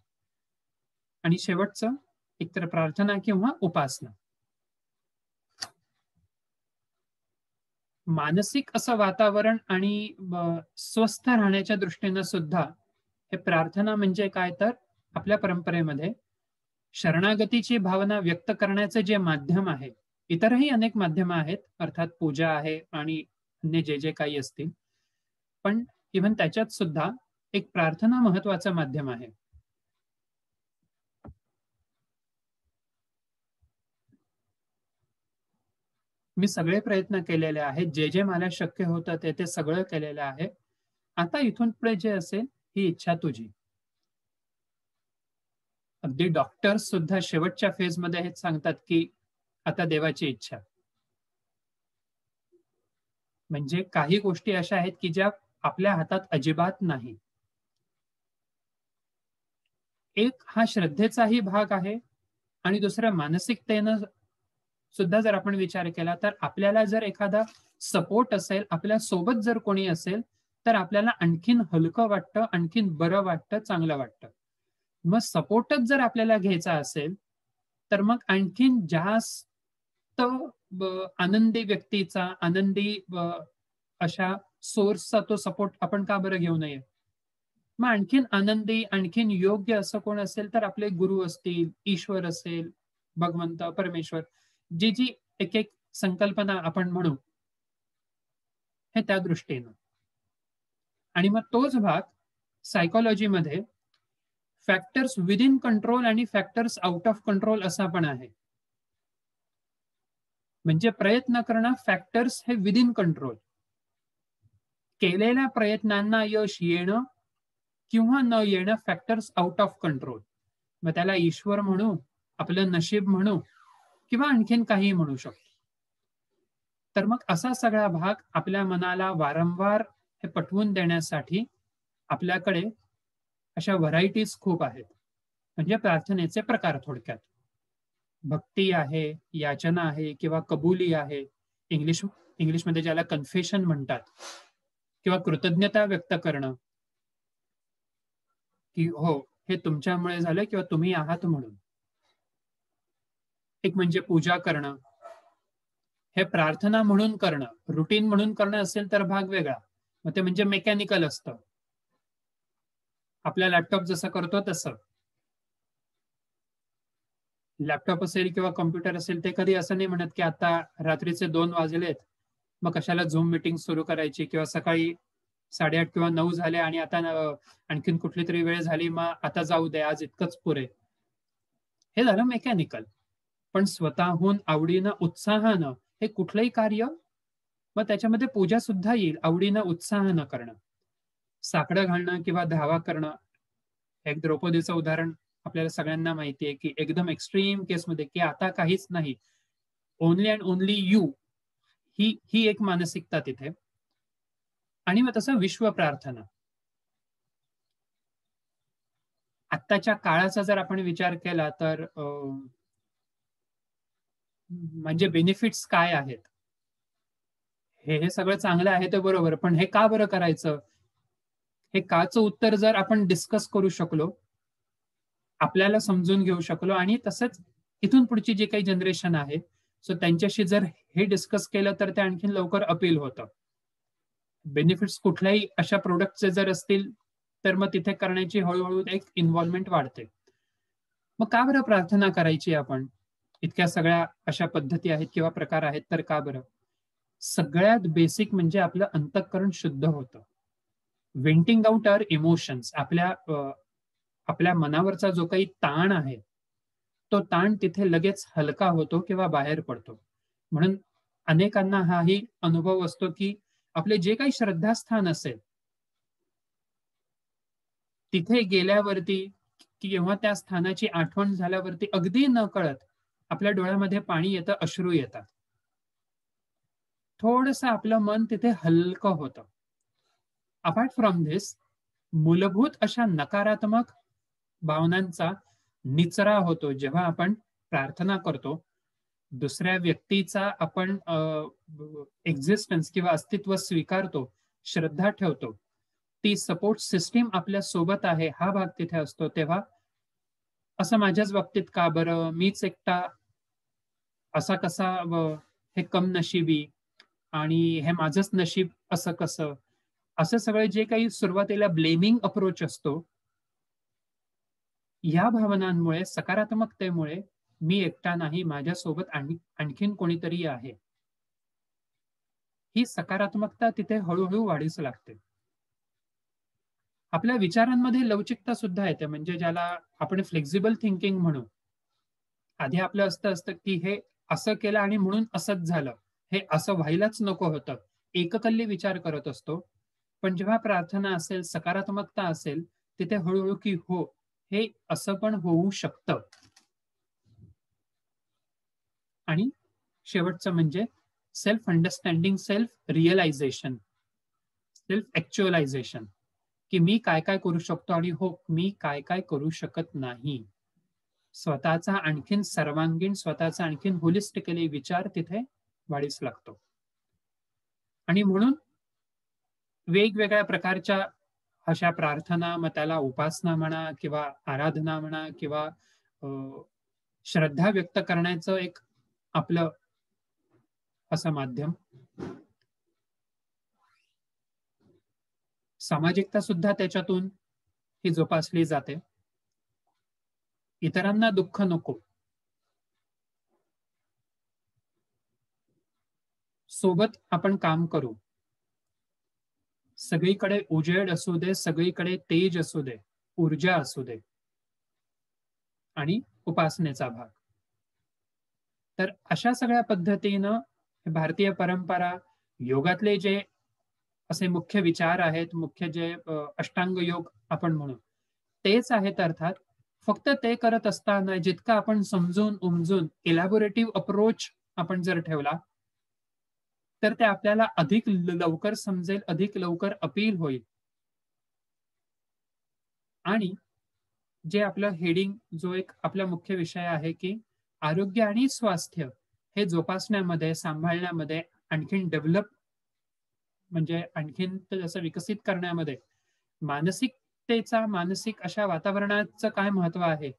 आणि शेवटचं एकतर प्रार्थना किंवा उपासना. मानसिक असं वातावरण आणि स्वस्थ राहण्याच्या दृष्टीनं सुद्धा हे प्रार्थना म्हणजे काय तर आपल्या परंपरेमध्ये शरणागतीची भावना व्यक्त करण्याचं जे माध्यम आहे, इतरही अनेक माध्यमं आहेत, अर्थात पूजा आहे आणि अन्य जे जे काही असतील, पण इव्हन त्याच्यात सुद्धा एक प्रार्थना महत्वाचं माध्यम आहे. मी सगळे प्रयत्न केलेले आहेत, जे जे मला शक्य होतं ते सगळं केलेलं आहे. आता इथून पुढे जे असेल ही इच्छा तुझी. अगदी डॉक्टर्स सुद्धा शेवटच्या फेजमध्ये हेच सांगतात की आता देवाची इच्छा. म्हणजे काही गोष्टी अशा आहेत की ज्या आपल्या हातात अजिबात नाही. एक हा श्रद्धेचाही भाग आहे आणि दुसरा मानसिकतेनं सुद्धा जर आपण विचार केला तर आपल्याला जर एखादा सपोर्ट असेल, आपल्या सोबत जर कोणी असेल तर आपल्याला आणखीन हलकं वाटतं, आणखीन बरं वाटतं, चांगलं वाटतं. मग सपोर्टच जर आपल्याला घ्यायचा असेल तर मग आणखीन जास्त आनंदी व्यक्तीचा, आनंदी अशा सोर्सचा तो सपोर्ट आपण का बरं घेऊ नये? मग आणखीन आनंदी, आणखीन योग्य असं कोण असेल तर आपले गुरु असतील, ईश्वर असेल, भगवंत, परमेश्वर, जी जी एक एक संकल्पना आपण म्हणू, हे त्या दृष्टीनं. आणि मग तोच भाग सायकोलॉजीमध्ये फॅक्टर्स विदिन कंट्रोल आणि फॅक्टर्स आउट ऑफ कंट्रोल असा पण आहे. म्हणजे प्रयत्न करणं, फॅक्टर्स हे विदिन कंट्रोल, केलेल्या प्रयत्नांना यश येणं किंवा न येणं फॅक्टर्स आउट ऑफ कंट्रोल. मग त्याला ईश्वर म्हणू, आपलं नशीब म्हणू किंवा आणखीन काही म्हणू शकतो. तर मग असा सगळा भाग आपल्या मनाला वारंवार हे पटवून देण्यासाठी आपल्याकडे अशा व्हरायटीज खूप आहेत. म्हणजे प्रार्थनेचे प्रकार थोडक्यात भक्ती आहे, याचना आहे किंवा कबुली आहे, इंग्लिशमध्ये ज्याला कन्फेशन म्हणतात, किंवा कृतज्ञता व्यक्त करणं की हो हे तुमच्यामुळे झालं किंवा तुम्ही आहात म्हणून. एक म्हणजे पूजा करणं, हे प्रार्थना म्हणून करणं, रुटीन म्हणून करणं असेल तर भाग वेगळा. मग ते म्हणजे मेकॅनिकल असतं, आपला लॅपटॉप जसं करतो तसं. लॅपटॉप असेल किंवा कॉम्प्युटर असेल ते कधी असं नाही म्हणत की आता रात्रीचे 2 वाजलेत मग कशाला झूम मीटिंग सुरू करायची, किंवा सकाळी 8:30 किंवा 9 झाले आणि आता आणखीन कुठली तरी वेळ झाली, मग आता जाऊ दे, आज इतकंच पुरे. हे झालं मेकॅनिकल. पण स्वतःहून आवडीनं, उत्साहानं हे कुठलंही कार्य, मग त्याच्यामध्ये पूजा सुद्धा येईल, आवडीनं उत्साहानं करणं. साकडं घालणं किंवा धावा करणं, एक द्रौपदीचं उदाहरण आपल्याला सगळ्यांना माहिती आहे की एकदम एक्स्ट्रीम केसमध्ये की आता काहीच नाही, ओनली अँड ओनली यू, ही एक मानसिकता तिथे. आणि मग तसं विश्व प्रार्थना, आत्ताच्या काळाचा जर आपण विचार केला तर म्हणजे बेनिफिट्स काय आहेत, हे सगळं चांगलं आहे ते बरोबर, पण हे का बरं करायचं, हे काचं उत्तर जर आपण डिस्कस करू शकलो, आपल्याला समजून घेऊ शकलो, आणि तसंच इथून पुढची जी काही जनरेशन आहे सो त्यांच्याशी जर हे डिस्कस केलं तर ते आणखीन लवकर अपील होतं. बेनिफिट्स कुठल्याही अशा प्रोडक्टचे जर असतील तर मग तिथे करण्याची हळूहळू एक इन्व्हॉल्वमेंट वाढते. मग का बरं प्रार्थना करायची आपण? इतक्या सगळ्या अशा पद्धती आहेत किंवा प्रकार आहेत, तर का बरं? सगळ्यात बेसिक म्हणजे आपलं अंतःकरण शुद्ध होतं. वेंटिंग आउट आवर इमोशन्स, आपल्या मनावरचा जो काही ताण आहे तो ताण तिथे लगेच हलका होतो किंवा बाहेर पडतो. म्हणून अनेकांना हाही अनुभव असतो की आपले जे काही श्रद्धास्थान असेल तिथे गेल्यावरती किंवा त्या स्थानाची आठवण झाल्यावरती अगदी नकळत आपल्या डोळ्यामध्ये पाणी येतं, अश्रू येतात. थोडंसं आपलं मन तिथे हलकं होतं. अपार्ट फ्रॉम धिस, मूलभूत अशा नकारात्मक भावनांचा निचरा होतो जेव्हा आपण प्रार्थना करतो. दुसऱ्या व्यक्तीचा आपण एक्झिस्टन्स किंवा अस्तित्व स्वीकारतो, श्रद्धा ठेवतो, ती सपोर्ट सिस्टीम आपल्या सोबत आहे हा भाग तिथे असतो. तेव्हा असं माझ्याच बाबतीत का बरं, मीच एकटा असा कसा, हे कम नशिबी, आणि हे माझंच नशीब असं कसं, असं सगळं जे काही सुरुवातीला ब्लेमिंग अप्रोच असतो, या भावनांमुळे, सकारात्मकतेमुळे मी एकटा नाही, माझ्यासोबत आणखीन कोणीतरी आहे, ही सकारात्मकता तिथे हळूहळू वाढीस लागते. आपल्या विचारांमध्ये लवचिकता सुद्धा येते, म्हणजे ज्याला आपण फ्लेक्झिबल थिंकिंग म्हणू. आधी आपलं असतं की हे असं केलं आणि म्हणून असंच झालं, हे असं व्हायलाच नको होतं, एककल्ली विचार करत असतो. पण जेव्हा प्रार्थना असेल, सकारात्मकता असेल, तिथे हळूहळू की हो, हे असं पण होऊ शकतं. आणि शेवटचं म्हणजे self understanding, self realisation, self actualisation, की मी काय काय करू शकतो आणि हो, मी काय काय करू शकत नाही. स्वतःचा आणखीन सर्वांगीण, स्वतःचा आणखीन होलिस्टिकली विचार तिथे वाढीस लागतो. आणि म्हणून वेगवेगळ्या प्रकारच्या अशा प्रार्थना, मग त्याला उपासना म्हणा किंवा आराधना म्हणा किंवा श्रद्धा व्यक्त करण्याचं एक आपलं असं माध्यम. सामाजिकता सुद्धा त्याच्यातून ही जोपासली जाते. इतरांना दुःख नको, सोबत आपण काम करू, सगळीकडे उजेड असू दे, सगळीकडे तेज असू दे, ऊर्जा असू दे, आणि उपासनेचा भाग. तर अशा सगळ्या पद्धतीनं भारतीय परंपरा, योगातले जे असे मुख्य विचार आहेत, मुख्य जे अष्टांग योग आपण म्हणू, तेच आहेत. अर्थात फक्त ते करत असताना जितकं आपण समजून उमजून इलॅबोरेटिव्ह अप्रोच आपण जर ठेवला तर ते आपल्याला अधिक लवकर समजेल, अधिक लवकर अपील होईल. आणि जे आपलं हेडिंग, जो एक आपला मुख्य विषय आहे की आरोग्य आणि स्वास्थ्य हे जोपासण्यामध्ये, सांभाळण्यामध्ये, आणखीन डेव्हलप म्हणजे आणखीन जसं विकसित करण्यामध्ये मानसिकतेचा, मानसिक अशा वातावरणाचं काय महत्व आहे,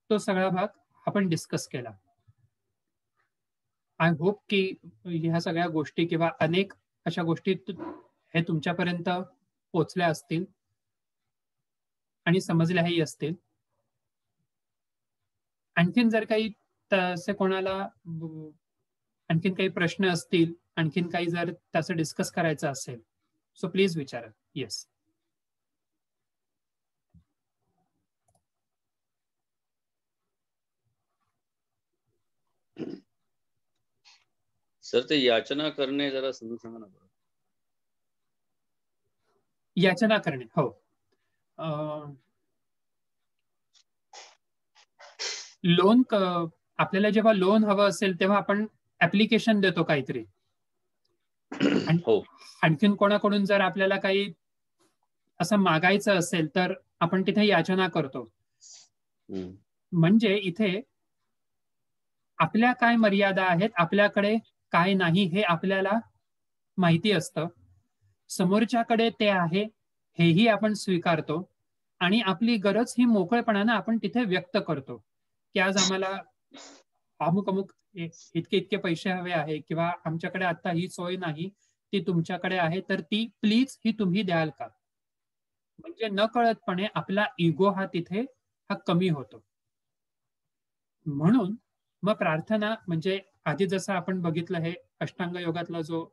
तो सगळा भाग आपण डिस्कस केला. आय होप की ह्या सगळ्या गोष्टी किंवा अनेक अशा गोष्टी हे तुमच्यापर्यंत पोचल्या असतील आणि समजल्याही असतील. आणखीन जर काही तसे कोणाला आणखीन काही प्रश्न असतील, आणखीन काही जर त्याचं डिस्कस करायचं असेल, सो प्लीज विचारा. येस. सर, ते याचना करणे जरा समजून सांगा ना. याचना करणे, हो. लोन, आपल्याला जेव्हा लोन हवं असेल तेव्हा आपण ऍप्लिकेशन देतो काहीतरी. आणखीन कोणाकडून जर आपल्याला काही असं मागायचं असेल तर आपण तिथे याचना करतो. म्हणजे इथे आपल्या काय मर्यादा आहेत, आपल्याकडे काय नाही हे आपल्याला माहिती असतं. समोरच्याकडे ते आहे हेही आपण स्वीकारतो आणि आपली गरज ही मोकळेपणानं आपण तिथे व्यक्त करतो की आज आम्हाला अमुक अमुक इतके इतके पैसे हवे आहे किंवा आमच्याकडे आता ही सोय नाही, ती तुमच्याकडे आहे, तर ती प्लीज ही तुम्ही द्याल का. म्हणजे न कळतपणे आपला इगो हा तिथे कमी होतो. म्हणून मग प्रार्थना म्हणजे आधी जसं आपण बघितलं, हे अष्टांग योगातला जो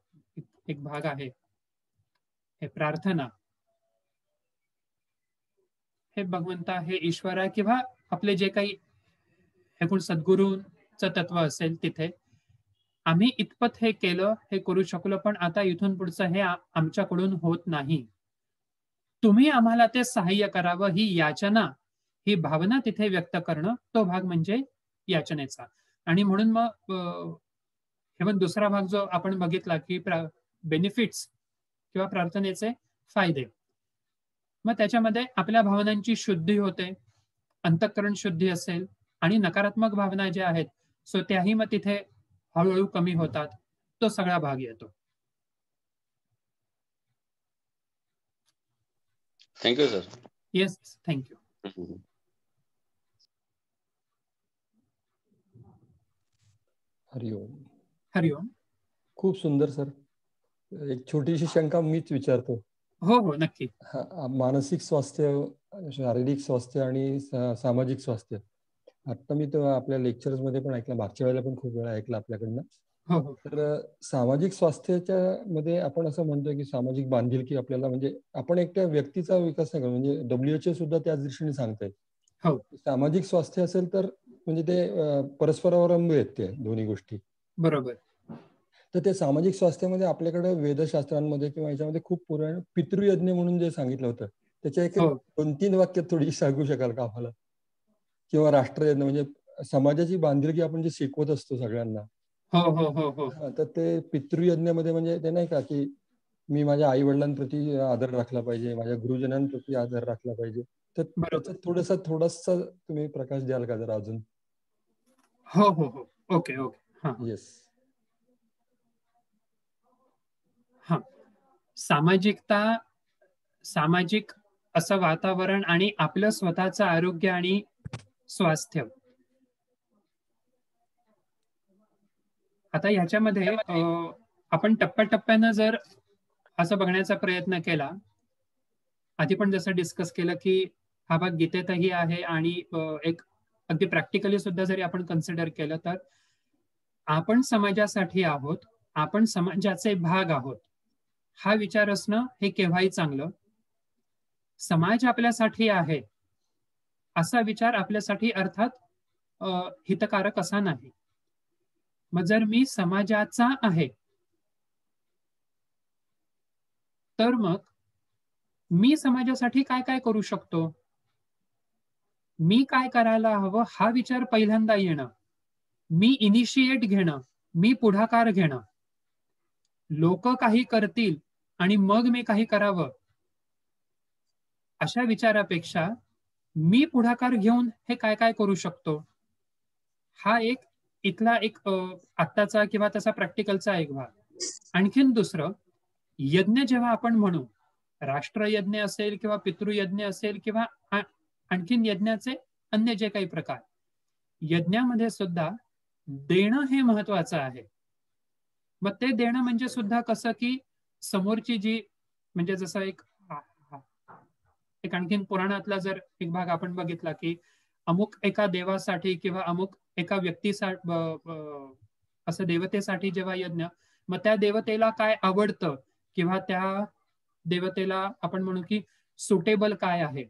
एक भाग आहे, हे प्रार्थना, हे भगवंता, हे ईश्वरा किंवा आपले जे काही हे कोण सद्गुरूंचं तत्व असेल तिथे आम्ही इतपत हे केलं, हे करू शकलो, पण आता इथून पुढचं हे आमच्याकडून होत नाही, तुम्ही आम्हाला ते सहाय्य करावं. ही याचना, ही भावना तिथे व्यक्त करणं, तो भाग म्हणजे याचनेचा. आणि म्हणून मग हे पण दुसरा भाग जो आपण बघितला की बेनिफिट्स किंवा प्रार्थनेचे फायदे, मग त्याच्यामध्ये आपल्या भावनांची शुद्धी होते, अंतःकरण शुद्धी असेल, आणि नकारात्मक भावना ज्या आहेत सो त्याही मग तिथे हळूहळू कमी होतात. तो सगळा भाग येतो. Thank you sir. Yes, thank you. हरिओम. हरिओम. खूप सुंदर सर. एक छोटीशी शंका मीच विचारतो. हो हो, नक्की. मानसिक स्वास्थ्य, शारीरिक स्वास्थ्य आणि सामाजिक स्वास्थ्य, आता मी तो आपल्या लेक्चर्स मध्ये पण ऐकलं, मागच्या वेळेला पण खूप वेळा ऐकलं आपल्याकडनं. तर सामाजिक स्वास्थ्याच्या मध्ये आपण असं म्हणतोय की सामाजिक बांधिलकी आपल्याला, म्हणजे आपण एकट्या व्यक्तीचा विकास नाही करत, म्हणजे WHO सुद्धा त्याच दृष्टीने सांगतायत. सामाजिक स्वास्थ्य असेल तर म्हणजे ते परस्परावलंबी आहेत ते दोन्ही गोष्टी. बरोबर. तर ते सामाजिक स्वास्थ्यामध्ये आपल्याकडे वेदशास्त्रांमध्ये किंवा याच्यामध्ये खूप पुराण पितृयज्ञ म्हणून जे सांगितलं होतं, त्याच्या एक 2-3 वाक्यात थोडी सांगू शकाल का आम्हाला? किंवा राष्ट्रयज्ञ, म्हणजे समाजाची बांधिलकी आपण जे शिकवत असतो सगळ्यांना. तर ते पितृयज्ञामध्ये म्हणजे ते नाही का की मी माझ्या आई वडिलांप्रती आदर राखला पाहिजे, माझ्या गुरुजनांप्रती आदर राखला पाहिजे, तर त्याचा थोडासा तुम्ही प्रकाश द्याल का जरा अजून? हो हो हो, ओके ओके. येस. हा, सामाजिकता, सामाजिक असं वातावरण आणि आपलं स्वतःचं आरोग्य आणि स्वास्थ्य. आता ह्याच्यामध्ये आपण टप्प्याटप्प्यानं जर असं बघण्याचा प्रयत्न केला, आधी पण जसं डिस्कस केलं की हा भाग गीतेतही आहे आणि एक अगदी प्रॅक्टिकली सुद्धा जरी आपण कन्सिडर केलं तर आपण समाजासाठी आहोत, आपण समाजाचे भाग आहोत, हा विचार असणं हे केव्हाही चांगलं. समाज आपल्यासाठी आहे असा विचार आपल्यासाठी अर्थात हितकारक असा नाही. मग जर मी समाजाचा आहे तर मग मी समाजासाठी काय काय करू शकतो, मी काय करायला हवं हा विचार पहिल्यांदा येणं, मी इनिशिएट घेणं, मी पुढाकार घेणं. लोक काही करतील आणि मग मी काही करावं अशा विचारापेक्षा मी पुढाकार घेऊन हे काय काय करू शकतो, हा एक इथला एक आत्ताचा किंवा तसा प्रॅक्टिकलचा एक भाग. आणखीन दुसरं, यज्ञ जेव्हा आपण म्हणू, राष्ट्रयज्ञ असेल किंवा पितृयज्ञ असेल किंवा आणखीन यज्ञाचे अन्य जे काही प्रकार, यज्ञामध्ये सुद्धा देणं हे महत्वाचं आहे. मग ते देणं म्हणजे सुद्धा कसं की समोरची जी, म्हणजे जसं एक आणखीन पुराणातला जर एक भाग आपण बघितला की अमुक एका देवासाठी किंवा अमुक एका व्यक्तीसाठी, असं देवतेसाठी जेव्हा यज्ञ, मग त्या देवतेला काय आवडतं किंवा त्या देवतेला आपण म्हणू की सुटेबल काय आहे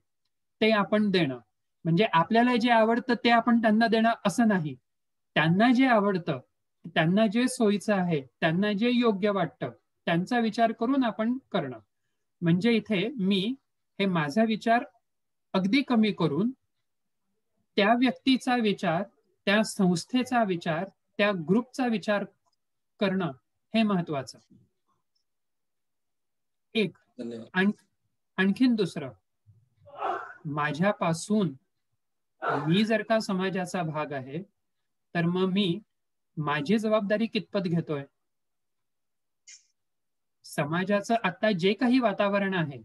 ते आपण देणं. म्हणजे आपल्याला जे आवडतं ते आपण त्यांना देणं असं नाही, त्यांना जे आवडतं, त्यांना जे सोयीचं आहे, त्यांना जे योग्य वाटतं त्यांचा विचार करून आपण करणं. म्हणजे इथे मी हे माझा विचार अगदी कमी करून त्या व्यक्तीचा विचार, त्या संस्थेचा विचार, त्या ग्रुपचा विचार करणं हे महत्वाचं. एक. आणखीन दुसरं, माझ्यापासून मी जर का समाजाचा भाग आहे तर मग मी माझी जबाबदारी कितपत घेतोय. समाजाचं आता जे काही वातावरण आहे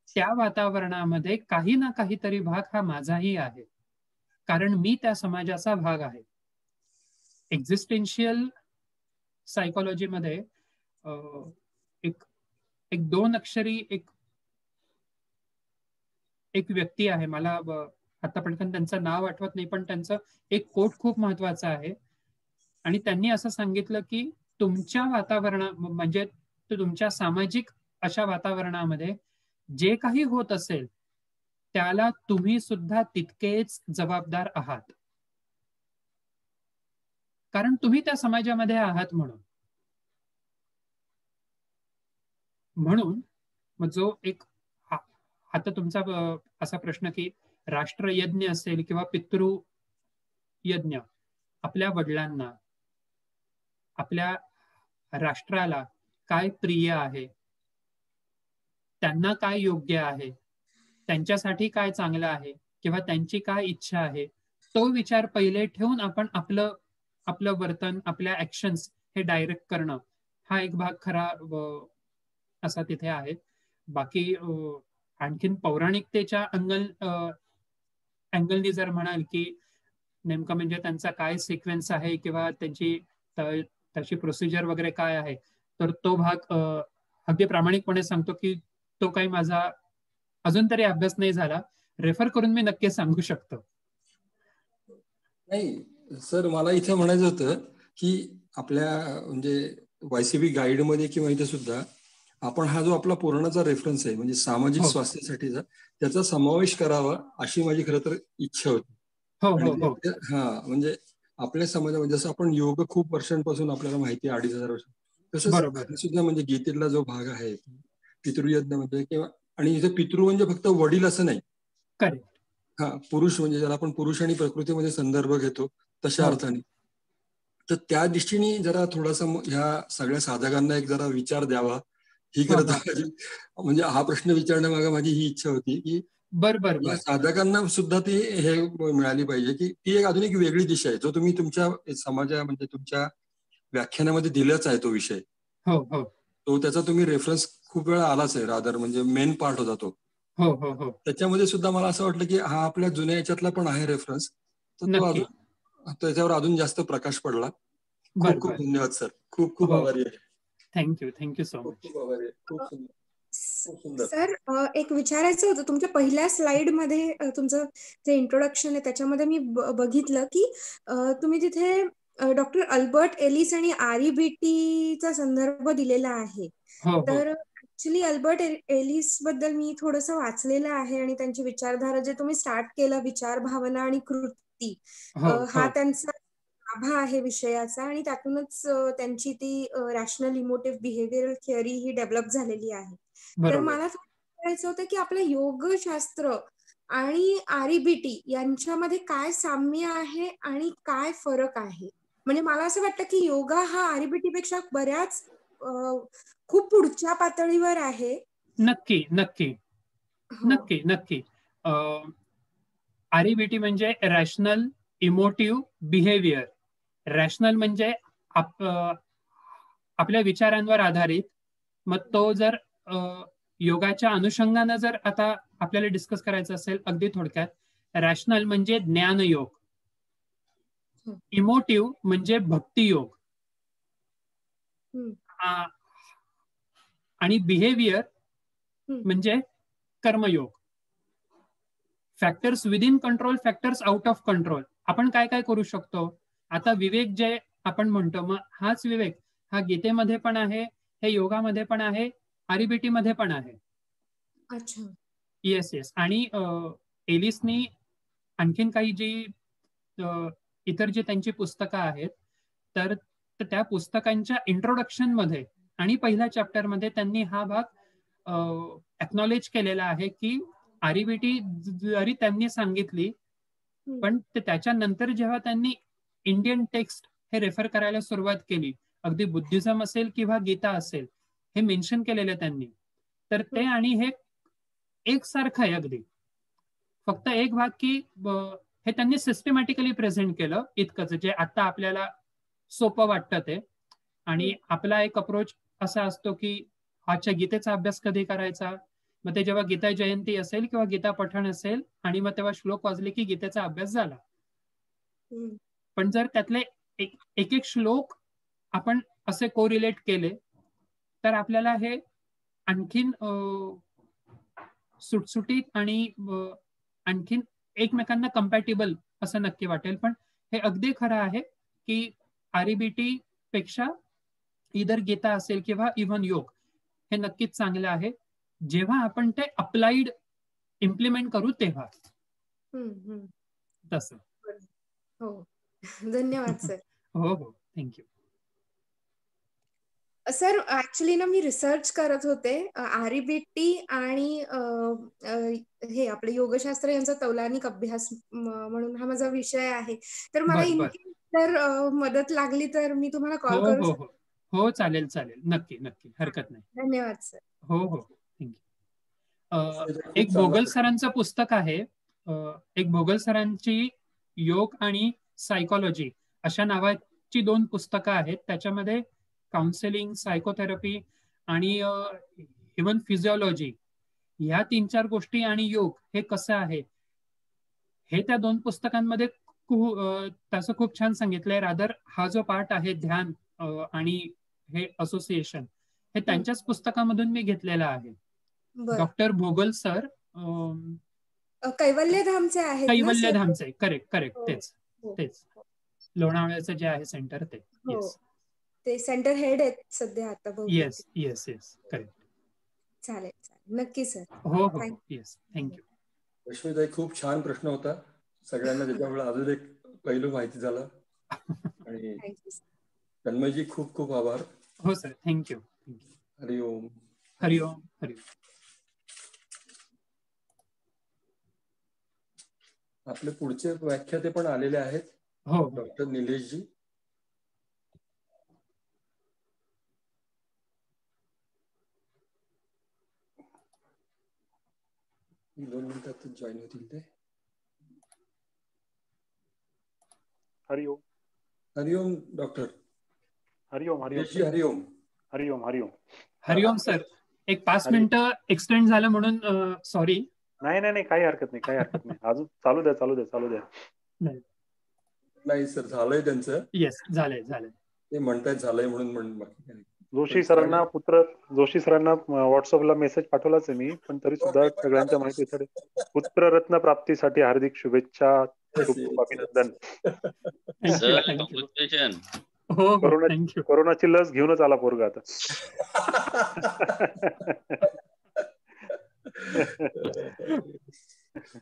त्या वातावरणामध्ये काही ना काहीतरी भाग हा माझाही आहे, कारण मी त्या समाजाचा भाग आहे. एक्झिस्टेन्शियल सायकोलॉजीमध्ये एक एक 2 अक्षरी एक व्यक्ती आहे, मला आता पटकन त्यांचं नाव आठवत नाही, पण त्यांचं एक कोट खूप महत्वाचं आहे. आणि त्यांनी असं सांगितलं की तुमच्या वातावरणा म्हणजे तुमच्या सामाजिक अशा वातावरणामध्ये जे काही होत असेल त्याला तुम्ही सुद्धा तितकेच जबाबदार आहात, कारण तुम्ही त्या समाजामध्ये आहात. म्हणून मग जो एक आता तुमचा असा प्रश्न की राष्ट्रयज्ञ असेल किंवा पितृयज्ञ, आपल्या वडिलांना, आपल्या राष्ट्राला काय प्रिय आहे, त्यांना काय योग्य आहे, त्यांच्यासाठी काय चांगलं आहे किंवा त्यांची काय इच्छा आहे, तो विचार पहिले ठेवून आपण आपलं वर्तन, आपल्या ऍक्शन्स हे डायरेक्ट करणं, हा एक भाग खरा असा तिथे आहे. बाकी आणखीन पौराणिकतेच्या अँगलनी जर म्हणाल की नेमकं म्हणजे त्यांचा काय सिक्वेन्स आहे किंवा त्याची प्रोसिजर वगैरे काय आहे, तर तो भाग अगदी प्रामाणिकपणे सांगतो की तो काही माझा अजून तरी अभ्यास नाही झाला. रेफर करून मी नक्की सांगू शकतो. नाही सर, मला इथे म्हणायचं होतं की आपल्या म्हणजे YCB गाईडमध्ये किंवा इथे सुद्धा आपण हा जो आपला पुराणाचा रेफरन्स आहे म्हणजे सामाजिक स्वास्थ्यासाठीचा, त्याचा समावेश करावा अशी माझी खरं तर इच्छा होती. हा म्हणजे आपल्या समाजामध्ये जसं आपण योग खूप वर्षांपासून आपल्याला माहिती आहे, 2500 वर्ष, तसंच सुद्धा म्हणजे गीतेतला जो भाग आहे पितृयज्ञ म्हणजे किंवा, आणि इथे पितृ म्हणजे फक्त वडील असं नाही, हा पुरुष म्हणजे ज्याला आपण पुरुष आणि प्रकृतीमध्ये संदर्भ घेतो तशा अर्थाने. तर त्या दृष्टीने जरा थोडासा ह्या सगळ्या साधकांना एक जरा विचार द्यावा ही खरं तर म्हणजे हा प्रश्न विचारण्यामागे माझी ही इच्छा होती की साधकांना सुद्धा ती हे मिळाली पाहिजे की ती एक अजून एक वेगळी दिशा आहे, जो तुम्ही तुमच्या समाजा म्हणजे तुमच्या व्याख्यानामध्ये दिलाच आहे तो विषय. तो त्याचा तुम्ही रेफरन्स खूप वेळा आलाच आहे, रादर म्हणजे मेन पार्ट होता तो. त्याच्यामध्ये सुद्धा मला असं वाटलं की हा आपल्या जुन्या याच्यातला पण आहे रेफरन्स, तर तो अजून त्याच्यावर अजून जास्त प्रकाश पडला. खूप खूप धन्यवाद सर, खूप खूप आभारी आहे. Thank you so much. खूप सुंदर. सर, एक विचारायचं होतं, तुमच्या पहिल्या स्लाइड मध्ये तुमचं जे इंट्रोडक्शन आहे त्याच्यामध्ये मी बघितलं की तुम्ही तिथे डॉक्टर अल्बर्ट एलिस आणि REBTचा संदर्भ दिलेला आहे. तर ऍक्च्युली अल्बर्ट एलिस बद्दल मी थोडंसं वाचलेलं आहे आणि त्यांची विचारधारा जे तुम्ही स्टार्ट केला, विचार, भावना आणि कृती, हा त्यांचा आभा आहे विषयाचा, आणि त्यातूनच त्यांची ती रॅशनल इमोटिव्ह बिहेवियरल थिअरी ही डेव्हलप झालेली आहे. तर मला विचारायचं होतं की आपलं योगशास्त्र आणि REBT यांच्यामध्ये काय साम्य आहे आणि काय फरक आहे. म्हणजे मला असं वाटतं की योगा हा REBT पेक्षा बऱ्याच खूप पुढच्या पातळीवर आहे. नक्की नक्की नक्की नक्की. REBT म्हणजे रॅशनल इमोटिव्ह बिहेवियर. रॅशनल म्हणजे आपल्या विचारांवर आधारित. मग तो जर योगाच्या अनुषंगानं जर आता आपल्याला डिस्कस करायचं असेल अगदी थोडक्यात, रॅशनल म्हणजे ज्ञानयोग, इमोटिव्ह म्हणजे भक्तियोग, आणि बिहेवियर म्हणजे कर्मयोग. Factors within control, factors out of control. आपण काय काय करू शकतो आता, विवेक जे आपण म्हणतो, मग हाच विवेक हा गीतेमध्ये पण आहे, हे योगामध्ये पण आहे, REBT मध्ये पण आहे. अच्छा. येस. आणि एलिसनी आणखीन काही जी इतर जे त्यांची पुस्तकं आहेत, तर त्या पुस्तकांच्या इंट्रोडक्शन मध्ये आणि पहिल्या चॅप्टर मध्ये त्यांनी हा भाग एक्नॉलेज केलेला आहे की REBT जरी त्यांनी सांगितली, पण त्याच्यानंतर जेव्हा त्यांनी इंडियन टेक्स्ट हे रेफर करायला सुरुवात केली, अगदी बुद्धिझम असेल किंवा गीता असेल, हे मेन्शन केलेलं त्यांनी, तर ते आणि हे एकसारखं आहे अगदी. फक्त एक भाग की हे त्यांनी सिस्टमॅटिकली प्रेझेंट केलं इतकंच, जे आता आपल्याला सोपं वाटतं ते. आणि आपला एक अप्रोच असा असतो की आजच्या गीतेचा अभ्यास कधी करायचा, मग ते जेव्हा गीता जयंती असेल किंवा गीता पठण असेल आणि मग तेव्हा श्लोक वाजले की गीतेचा अभ्यास झाला. पण जर त्यातले एक एक श्लोक आपण असे कोरिलेट केले तर आपल्याला हे आणखीन सुटसुटीत आणि आणखीन एकमेकांना कम्पॅटेबल असं नक्की वाटेल. पण हे अगदी खरं आहे की आरईबीटी पेक्षा इधर गीता असेल किंवा इव्हन योग हे नक्कीच चांगलं आहे जेव्हा आपण ते अप्लाइड इम्प्लिमेंट करू तेव्हा. तसं. हो, धन्यवाद सर. हो हो, थँक्यू. सर ऍक्च्युली ना मी रिसर्च करत होते आरईबीटी आणि हे आपले योगशास्त्र यांचा तौलानिक अभ्यास म्हणून हा माझा विषय आहे. तर मला इनकेस जर मदत लागली तर मी तुम्हाला कॉल करू हो शकतो? हो हो, चालेल चालेल, नक्की नक्की, हरकत नाही. धन्यवाद सर. हो हो, थँक्यू. एक भोगल सरांचं पुस्तक आहे, एक भोगल सरांची योग आणि सायकोलॉजी अशा नावाची 2 पुस्तकं आहेत. त्याच्यामध्ये काउन्सिलिंग, सायकोथेरपी आणि इव्हन फिजिओलॉजी ह्या 3-4 गोष्टी आणि योग हे कसं आहे हे त्या 2 पुस्तकांमध्ये तसं खूप छान सांगितलंय. रादर हा जो पार्ट आहे ध्यान आणि हे असोसिएशन हे त्यांच्याच पुस्तकामधून मी घेतलेलं आहे. डॉक्टर भोगल सर कैवल्यधामचे आहेत. कैवल्यधामचे, करेक्ट करेक्ट, तेच तेच लोणावळ्याचं जे आहे सेंटर ते. ते सेंटर हेड आहेत सध्या आता बहुतेक. Yes yes yes, correct. चालेल चालेल, नक्की सर. हो हो, येस, थँक्यू. रश्मीताई, खूप छान प्रश्न होता. सगळ्यांना त्याच्यामुळे अजून एक पैलू माहिती झाला. आणि तन्मयजी खूप खूप आभार. हो सर, थँक्यू. हरिओम हरिओम हरिओम. आपले पुढचे व्याख्याते पण आलेले आहेत. हो, डॉक्टर निलेशजी. दोन मिनिटात जॉईन होतील ते. हरिओम. हरिओम डॉक्टर. हरिओम हरिओम. हरिओम हरिओम हरिओम. हरिओम सर, एक 5 मिनिटं एक्सटेंड झालं म्हणून सॉरी. नाही नाही नाही, काही हरकत नाही, काही हरकत नाही. अजून चालू द्या चालू द्या चालू द्या. नाही सर, झालंय त्यांचं. येस, झालंय झालंय. ते म्हणतायत झालंय म्हणून. जोशी सरांना व्हॉट्सअपला मेसेज पाठवलाच आहे मी, पण तरी सुद्धा सगळ्यांच्या माहितीसाठी पुत्ररत्न प्राप्तीसाठी हार्दिक शुभेच्छा, खूप अभिनंदन. कोरोनाची लस घेऊनच आला पोरगा आता.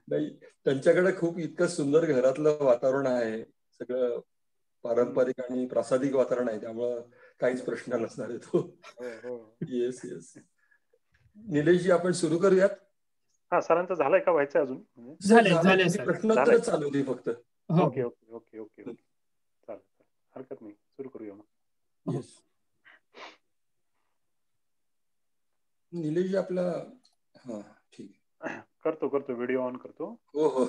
नाही, त्यांच्याकडे खूप इतकं सुंदर घरातलं वातावरण आहे, सगळं पारंपरिक आणि प्रासादिक वातावरण आहे, त्यामुळं काहीच प्रश्न नसणार आहे तो. Yes yes. निलेशजी, आपण सुरू करूयात. हा, सरांचं झालंय का, व्हायचं अजून? प्रश्नोत्तर चालू होती फक्त. Okay okay okay okay okay, चालेल, हरकत नाही, सुरू करूया मग. निलेशजी आपला, हा ठीक आहे, करतो व्हिडिओ ऑन करतो. हो हो.